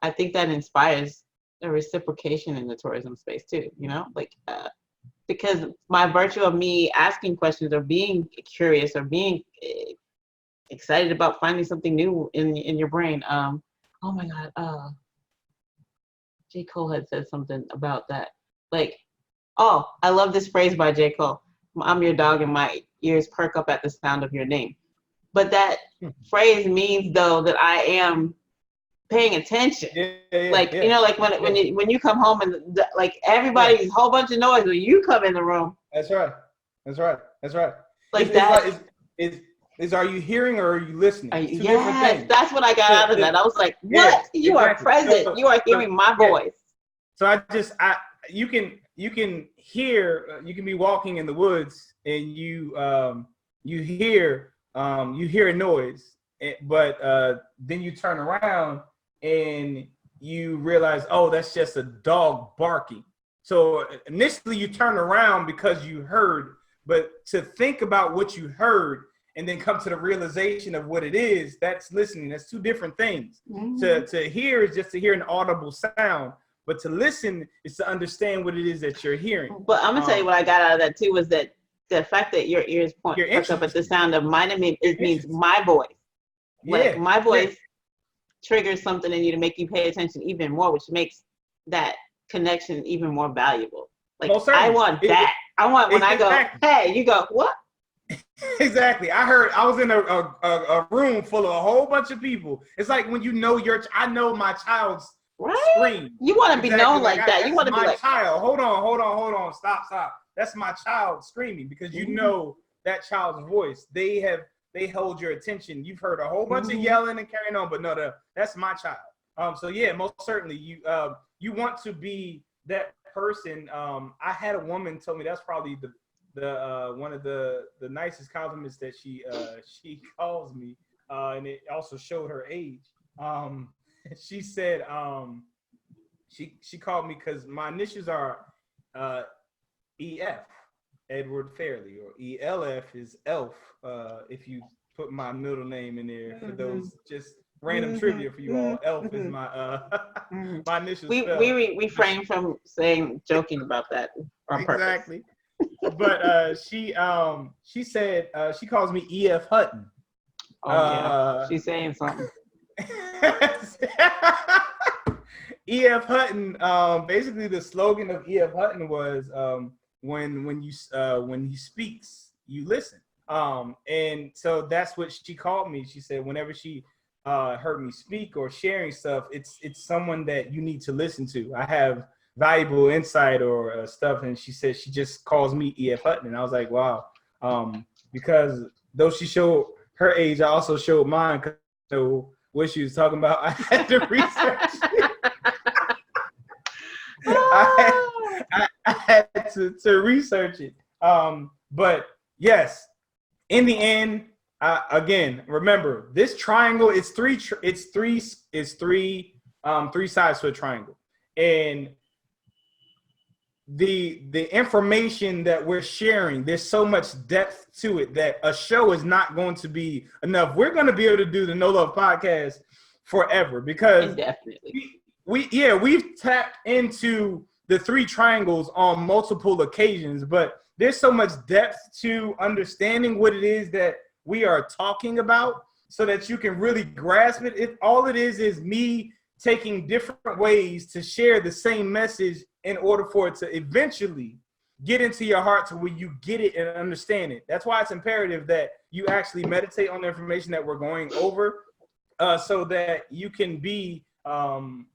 I think that inspires a reciprocation in the tourism space too. Like because by virtue of me asking questions or being curious or being excited about finding something new in your brain. Oh my God. J. Cole had said something about that. Like, oh, I love this phrase by J. Cole. I'm your dog and my ears perk up at the sound of your name. But that phrase means though that I am paying attention. Like when you come home and like everybody's whole bunch of noise when you come in the room. That's right. Like are you hearing or are you listening? Two different things. That's what I got out of that. I was like, what? You are present. You are hearing my voice. So you can hear, you can be walking in the woods and you hear a noise, but then you turn around and you realize, oh, that's just a dog barking. So initially you turn around because you heard, but to think about what you heard and then come to the realization of what it is, that's listening. That's two different things. Mm-hmm. To hear is just to hear an audible sound, but to listen is to understand what it is that you're hearing. But I'm gonna tell you what I got out of that too was that the fact that your ears perk up at the sound of mine, it means my voice. Like my voice triggers something in you to make you pay attention even more, which makes that connection even more valuable. Like I want that. I want when I go, hey, you go, what? Exactly. I was in a room full of a whole bunch of people. It's like when I know my child's scream. You want to be known like that. You want to be like, child. Hold on. Stop. That's my child screaming because you know that child's voice. They hold your attention. You've heard a whole bunch of yelling and carrying on, but no, that's my child. So yeah, most certainly you want to be that person. I had a woman tell me that's probably the one of the nicest compliments that she calls me, and it also showed her age. She said she called me because my initials are EF, Edward Fairley, or ELF is Elf. If you put my middle name in there for those just random trivia for you all, Elf is my my initials. We refrain from joking about that on purpose. Exactly. But she said she calls me EF Hutton. She's saying something. EF Hutton. Basically, the slogan of EF Hutton was when he speaks, you listen. And so that's what she called me. She said whenever she heard me speak or sharing stuff, it's someone that you need to listen to. I have valuable insight or stuff, and she said she just calls me EF Hutton, and I was like, wow, because though she showed her age, I also showed mine because you know what she was talking about. I had to research. I had to research it. But yes, in the end, again, remember this triangle. It's three sides to a triangle, and the information that we're sharing, there's so much depth to it that a show is not going to be enough. We're going to be able to do the No Love podcast forever because definitely we've tapped into the three triangles on multiple occasions, but there's so much depth to understanding what it is that we are talking about so that you can really grasp it. If all it is me taking different ways to share the same message in order for it to eventually get into your heart to where you get it and understand it. That's why it's imperative that you actually meditate on the information that we're going over, so that you can be on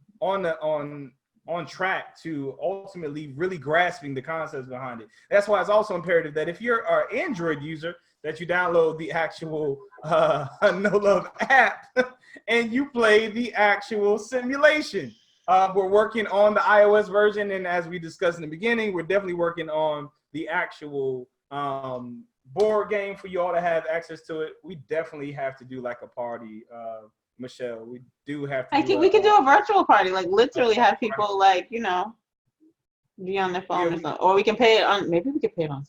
track to ultimately really grasping the concepts behind it. That's why it's also imperative that if you're an Android user, that you download the actual No Love app and you play the actual simulation. We're working on the iOS version, and as we discussed in the beginning, we're definitely working on the actual board game for you all to have access to it. We definitely have to do like a party, Michelle. We do have to. We could do a virtual party, like literally have people like, you know, Be on their phone or something. Or we can pay it on, maybe we could pay it on,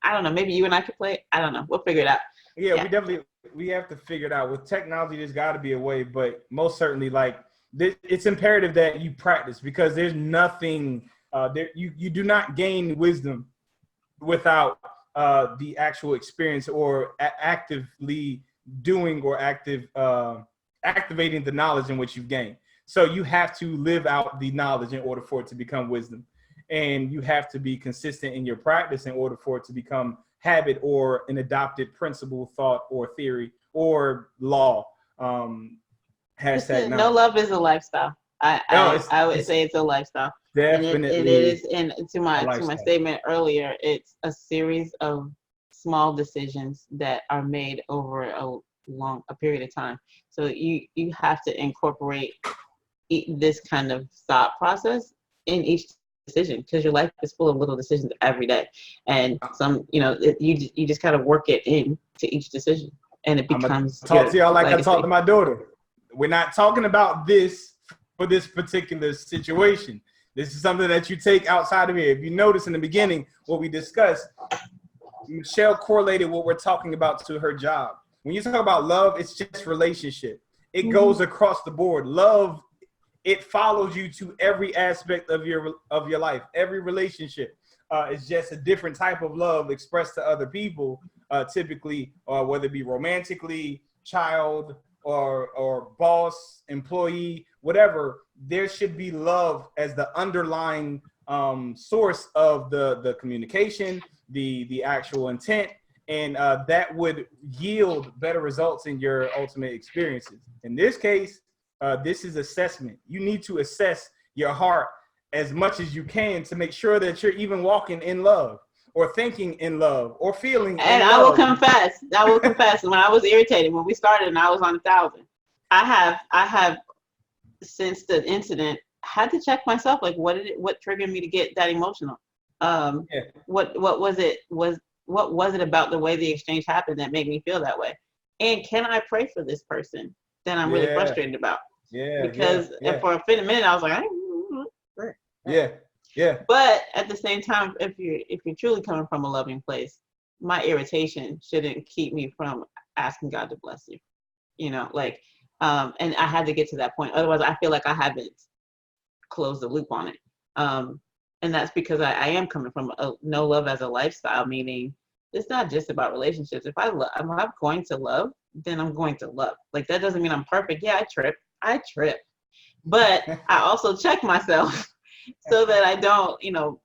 I don't know, maybe you and I could play it. I don't know. We'll figure it out. Yeah, we have to figure it out. With technology, there's got to be a way, but most certainly, like, it's imperative that you practice, because there's nothing, you do not gain wisdom without the actual experience or actively doing or activating the knowledge in which you've gained. So you have to live out the knowledge in order for it to become wisdom. And you have to be consistent in your practice in order for it to become habit or an adopted principle, thought, or theory, or law. Hashtag no love is a lifestyle. I would say it's a lifestyle. Definitely. And it is, and to my statement earlier, it's a series of small decisions that are made over a period of time. So you have to incorporate this kind of thought process in each decision, because your life is full of little decisions every day, and some, you just kind of work it in to each decision, and it becomes. Talk to y'all like I talk to my daughter. We're not talking about this for this particular situation. This is something that you take outside of here. If you notice in the beginning, what we discussed, Michelle correlated what we're talking about to her job. When you talk about love, it's just relationship. It goes across the board. Love, it follows you to every aspect of your life. Every relationship is just a different type of love expressed to other people, typically, whether it be romantically, child, or boss, employee, whatever. There should be love as the underlying source of the communication, the actual intent, and that would yield better results in your ultimate experiences. In this case, this is assessment. You need to assess your heart as much as you can to make sure that you're even walking in love, or thinking in love, or feeling. And I will confess, when I was irritated when we started and I was on 1,000, I have since the incident had to check myself, like what triggered me to get that emotional. What was it about the way the exchange happened that made me feel that way? And can I pray for this person that I'm really frustrated about? Because for a minute I was like, But at the same time, if you're truly coming from a loving place, my irritation shouldn't keep me from asking God to bless you. And I had to get to that point. Otherwise, I feel like I haven't closed the loop on it. And that's because I am coming from no love as a lifestyle, meaning it's not just about relationships. If I'm going to love, then I'm going to love. Like, that doesn't mean I'm perfect. Yeah, I trip. But I also check myself so that I don't, I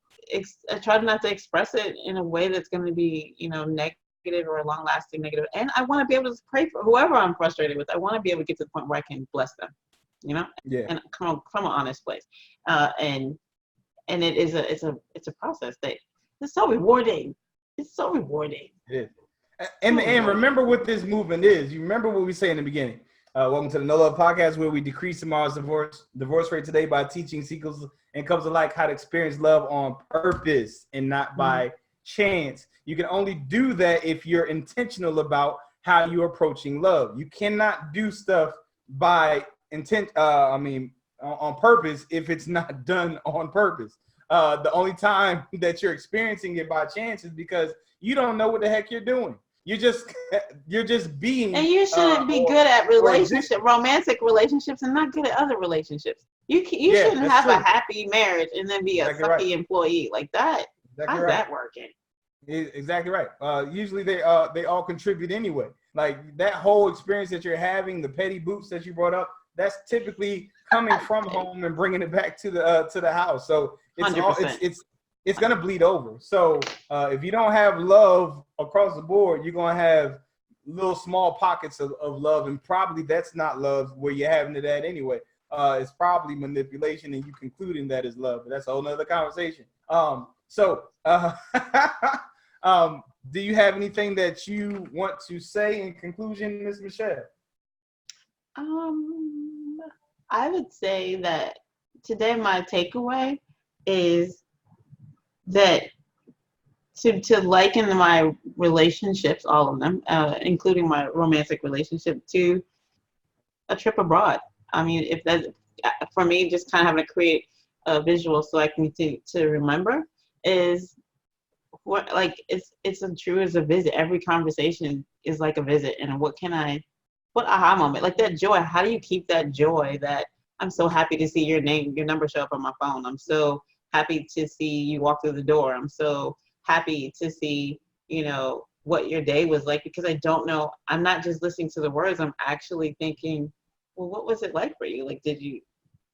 try not to express it in a way that's going to be, negative or long-lasting negative. And I want to be able to pray for whoever I'm frustrated with. I want to be able to get to the point where I can bless them, and come from an honest place. And it is it's a process that it's so rewarding. It's so rewarding. It is. And remember what this movement is. You remember what we say in the beginning. Welcome to the No Love Podcast, where we decrease tomorrow's divorce rate today by teaching singles and couples alike how to experience love on purpose and not by chance. You can only do that if you're intentional about how you're approaching love. You cannot do stuff by intent. On purpose if it's not done on purpose. The only time that you're experiencing it by chance is because you don't know what the heck you're doing. You're just being. And you shouldn't be good at romantic relationships, and not good at other relationships. You shouldn't have a happy marriage and then be a sucky employee like that. How's that working? Exactly right. Usually they all contribute anyway. Like, that whole experience that you're having, the petty boots that you brought up, that's typically coming from home and bringing it back to the house. So it's gonna bleed over. So if you don't have love across the board, you're gonna have little small pockets of love, and probably that's not love where you're having it at anyway. It's probably manipulation, and you concluding that is love. But that's a whole nother conversation. Do you have anything that you want to say in conclusion, Ms. Michelle? I would say that today my takeaway is that to liken my relationships, all of them, including my romantic relationship, to a trip abroad. I mean, if that, for me, just kind of having to create a visual so I can to remember is what, like, it's as true as a visit. Every conversation is like a visit, and what aha moment, like that joy. How do you keep that joy? That I'm so happy to see your number show up on my phone. I'm so happy to see you walk through the door. I'm so happy to see, what your day was like, because I don't know. I'm not just listening to the words. I'm actually thinking, well, what was it like for you? Like,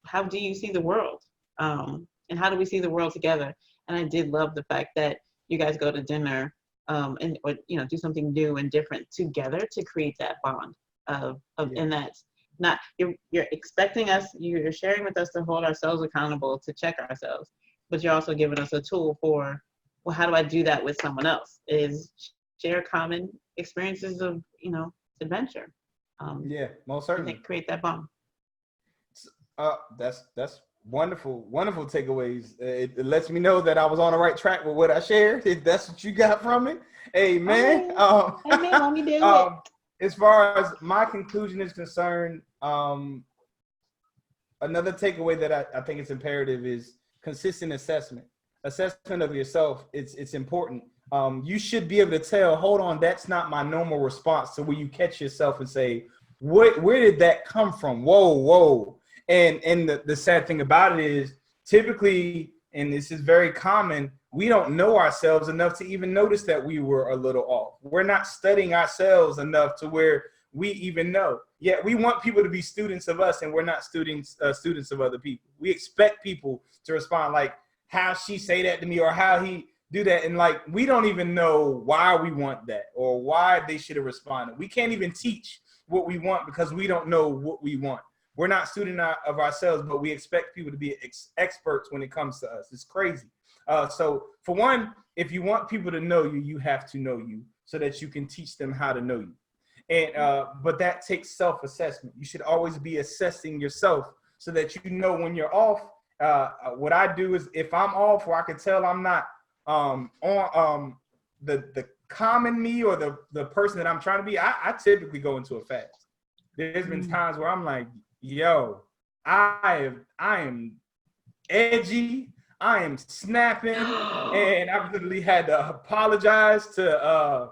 how do you see the world? And how do we see the world together? And I did love the fact that you guys go to dinner, and or do something new and different together to create that bond and that's not, you're expecting us, you're sharing with us to hold ourselves accountable, to check ourselves, but you're also giving us a tool for, well, how do I do that with someone else? Is share common experiences of adventure. Most certainly. Create that bond. That's wonderful takeaways. It lets me know that I was on the right track with what I shared. If that's what you got from it, hey man. Hey man, let me do it. As far as my conclusion is concerned, another takeaway that I think it's imperative is consistent assessment of yourself. It's important. You should be able to tell, hold on, that's not my normal response. So where you catch yourself and say, where did that come from? Whoa. And the sad thing about it is, typically, and this is very common, we don't know ourselves enough to even notice that we were a little off. We're not studying ourselves enough to where we even know. Yet we want people to be students of us, and we're not students of other people. We expect people to respond like how she say that to me or how he do that. And like, we don't even know why we want that or why they should have responded. We can't even teach what we want because we don't know what we want. We're not students of ourselves, but we expect people to be experts when it comes to us. It's crazy. So for one, if you want people to know you, you have to know you so that you can teach them how to know you. And but that takes self-assessment. You should always be assessing yourself so that you know when you're off. What I do is, if I'm off or I can tell I'm not on the common me or the person that I'm trying to be, I typically go into a fast. There's been times where I'm like, yo, I am edgy, I am snapping, and I've literally had to apologize to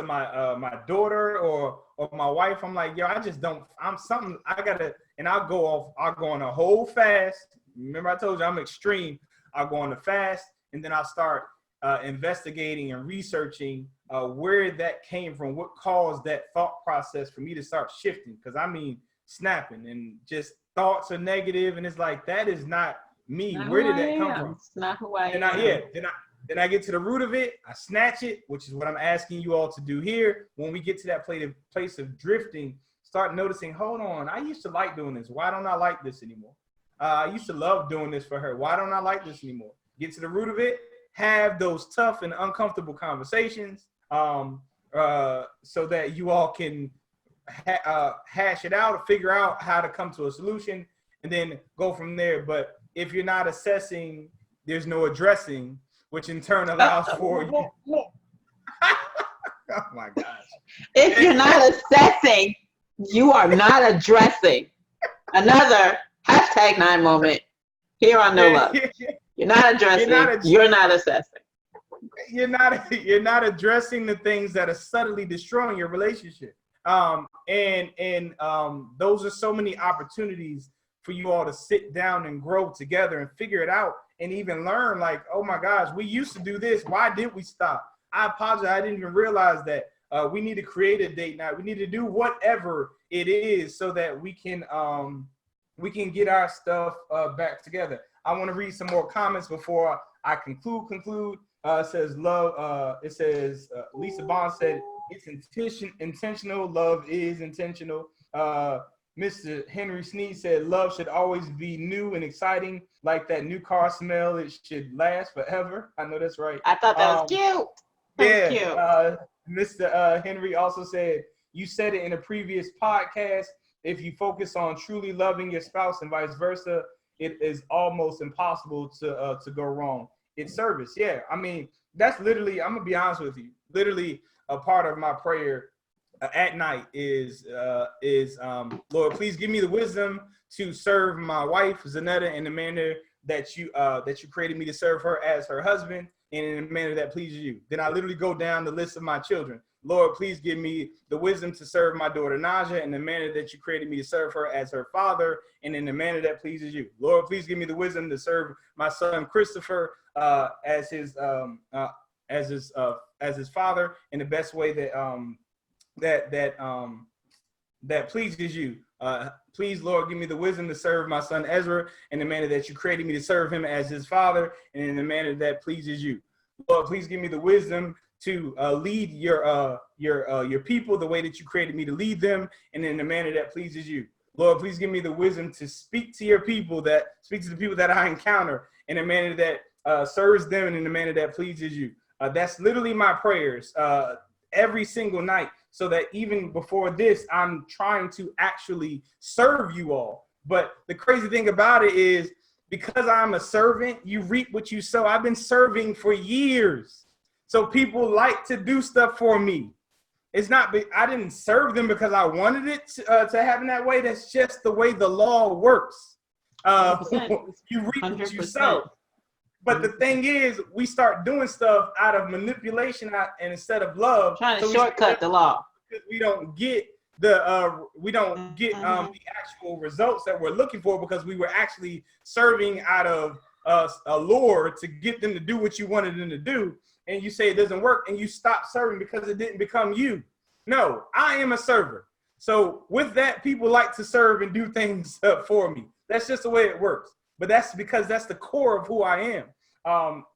my daughter or my wife. I'm like, yo, I just don't. And I'll go on a whole fast. Remember, I told you I'm extreme. I'll go on a fast, and then I'll start investigating and researching where that came from, what caused that thought process for me to start shifting. Because I mean, snapping and just thoughts are negative, and it's like, that is not me. Where did that come from? It's not who I am. Then I get to the root of it. I snatch it, which is what I'm asking you all to do here. When we get to that place of drifting, start noticing, hold on, I used to like doing this. Why don't I like this anymore? I used to love doing this for her. Why don't I like this anymore? Get to the root of it. Have those tough and uncomfortable conversations so that you all can hash it out or figure out how to come to a solution and then go from there. But if you're not assessing, there's no addressing, which in turn allows for you. Oh my gosh. If you're not assessing, you are not addressing. Another #9 moment here on No Love. You're not addressing, you're not assessing. You're not addressing the things that are subtly destroying your relationship. And those are so many opportunities for you all to sit down and grow together and figure it out and even learn, like, oh my gosh, we used to do this. Why did we stop? I apologize. I didn't even realize that. We need to create a date night. We need to do whatever it is so that we can get our stuff back together. I want to read some more comments before I conclude. It says love. It says Lisa Bond said it's intentional. Love is intentional. Mr. Henry Sneed said love should always be new and exciting, like that new car smell. It should last forever. I know that's right. I thought that was cute. That was cute. Mr. Henry also said, you said it in a previous podcast, if you focus on truly loving your spouse and vice versa, it is almost impossible to go wrong. It's service. Yeah, I mean, that's literally, I'm going to be honest with you, literally a part of my prayer at night is Lord, please give me the wisdom to serve my wife Zanetta in the manner that you created me to serve her as her husband, and in a manner that pleases you. Then I literally go down the list of my children. Lord, please give me the wisdom to serve my daughter Naja in the manner that you created me to serve her as her father, and in the manner that pleases you. Lord, please give me the wisdom to serve my son Christopher as his father in the best way that pleases you. Please, Lord, give me the wisdom to serve my son Ezra in the manner that you created me to serve him as his father, and in the manner that pleases you. Lord, please give me the wisdom to lead your people the way that you created me to lead them, and in the manner that pleases you. Lord, please give me the wisdom to speak to the people that I encounter in a manner that serves them and in a manner that pleases you. That's literally my prayers every single night, so that even before this, I'm trying to actually serve you all. But the crazy thing about it is, because I'm a servant, you reap what you sow. I've been serving for years. So people like to do stuff for me. It's not, I didn't serve them because I wanted it to happen that way. That's just the way the law works. You reap what you sow. But the thing is, we start doing stuff out of manipulation and instead of love. Trying to shortcut the law. Because we don't get the actual results that we're looking for, because we were actually serving out of a lure to get them to do what you wanted them to do. And you say it doesn't work, and you stop serving because it didn't become you. No, I am a server. So with that, people like to serve and do things for me. That's just the way it works. But that's because that's the core of who I am.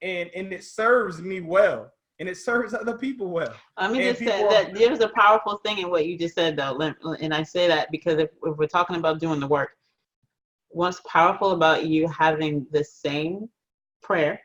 And it serves me well, and it serves other people well. Let me just say that there's a powerful thing in what you just said, though. And I say that because if we're talking about doing the work, what's powerful about you having the same prayer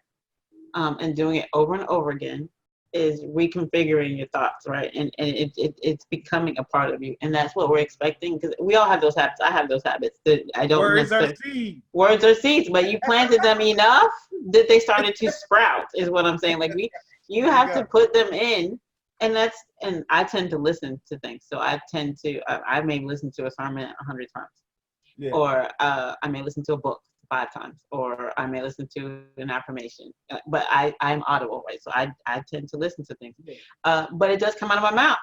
and doing it over and over again is reconfiguring your thoughts, right? And it's becoming a part of you. And that's what we're expecting, because we all have those habits. I have those habits that I don't Words are seeds. Words are seeds, but you planted them enough that they started to sprout, is what I'm saying. Like you have to put them in, and I tend to listen to things. So I may listen to a sermon 100 times. Yeah. Or I may listen to a book 5 times, or I may listen to an affirmation, but I'm audible, right? So I tend to listen to things, but it does come out of my mouth.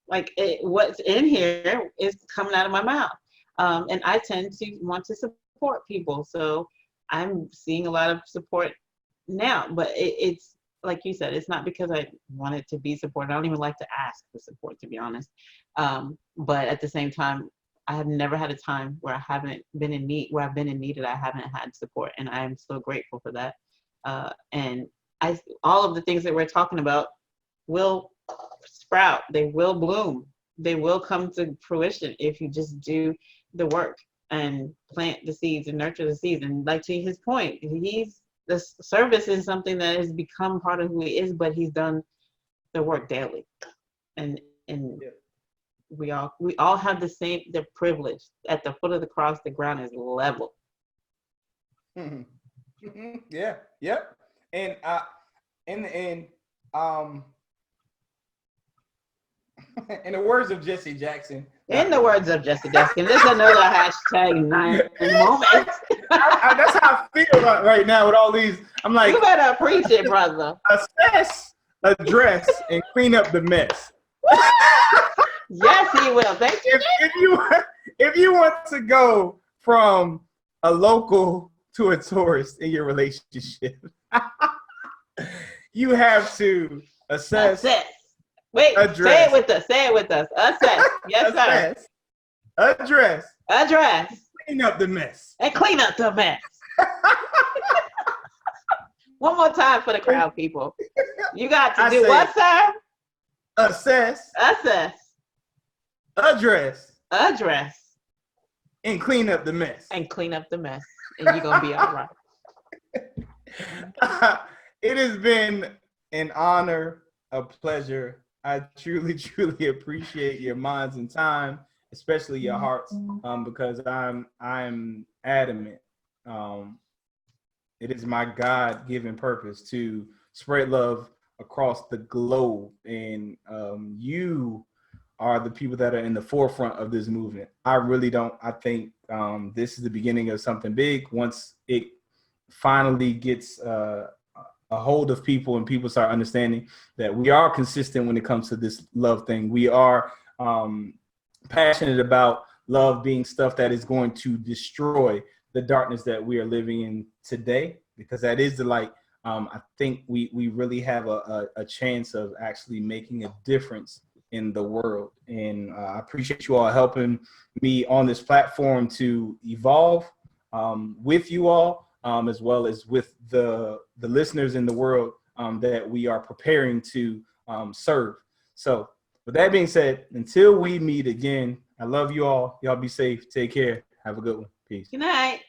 Like what's in here is coming out of my mouth, and I tend to want to support people. So I'm seeing a lot of support now, but it's like you said, it's not because I wanted to be supported. I don't even like to ask for support, to be honest. But at the same time, I have never had a time where I haven't been in need, where I've been in need that I haven't had support, and I am so grateful for that. And all of the things that we're talking about will sprout. They will bloom. They will come to fruition if you just do the work and plant the seeds and nurture the seeds. And like, to his point, the service is something that has become part of who he is, but he's done the work daily, and. Yeah. We all have the privilege. At the foot of the cross, the ground is level. Mm-hmm. Mm-hmm. Yeah. Yep. And in the words of Jesse Jackson. In the words of Jesse Jackson, this is another hashtag 9 moment. That's how I feel right now with all these. I'm like, you better preach it, brother. Assess, address, and clean up the mess. Yes, he will. Thank you. If you want to go from a local to a tourist in your relationship, you have to assess. Wait, address, say it with us. Say it with us. Assess. Yes, assess, sir. Address. Clean up the mess. And clean up the mess. One more time for the crowd, people. You got to do what, sir? Assess. Address. And clean up the mess. And you're going to be all right. It has been an honor, a pleasure. I truly, truly appreciate your minds and time, especially your hearts, because I'm adamant. It is my God-given purpose to spread love across the globe, and you are the people that are in the forefront of this movement. I really don't. I think this is the beginning of something big. Once it finally gets a hold of people and people start understanding that we are consistent when it comes to this love thing. We are passionate about love being stuff that is going to destroy the darkness that we are living in today, because that is the light. I think we really have a chance of actually making a difference in the world. And I appreciate you all helping me on this platform to evolve with you all, as well as with the listeners in the world that we are preparing to serve. So with that being said, until we meet again, I love you all. Y'all be safe. Take care. Have a good one. Peace. Good night.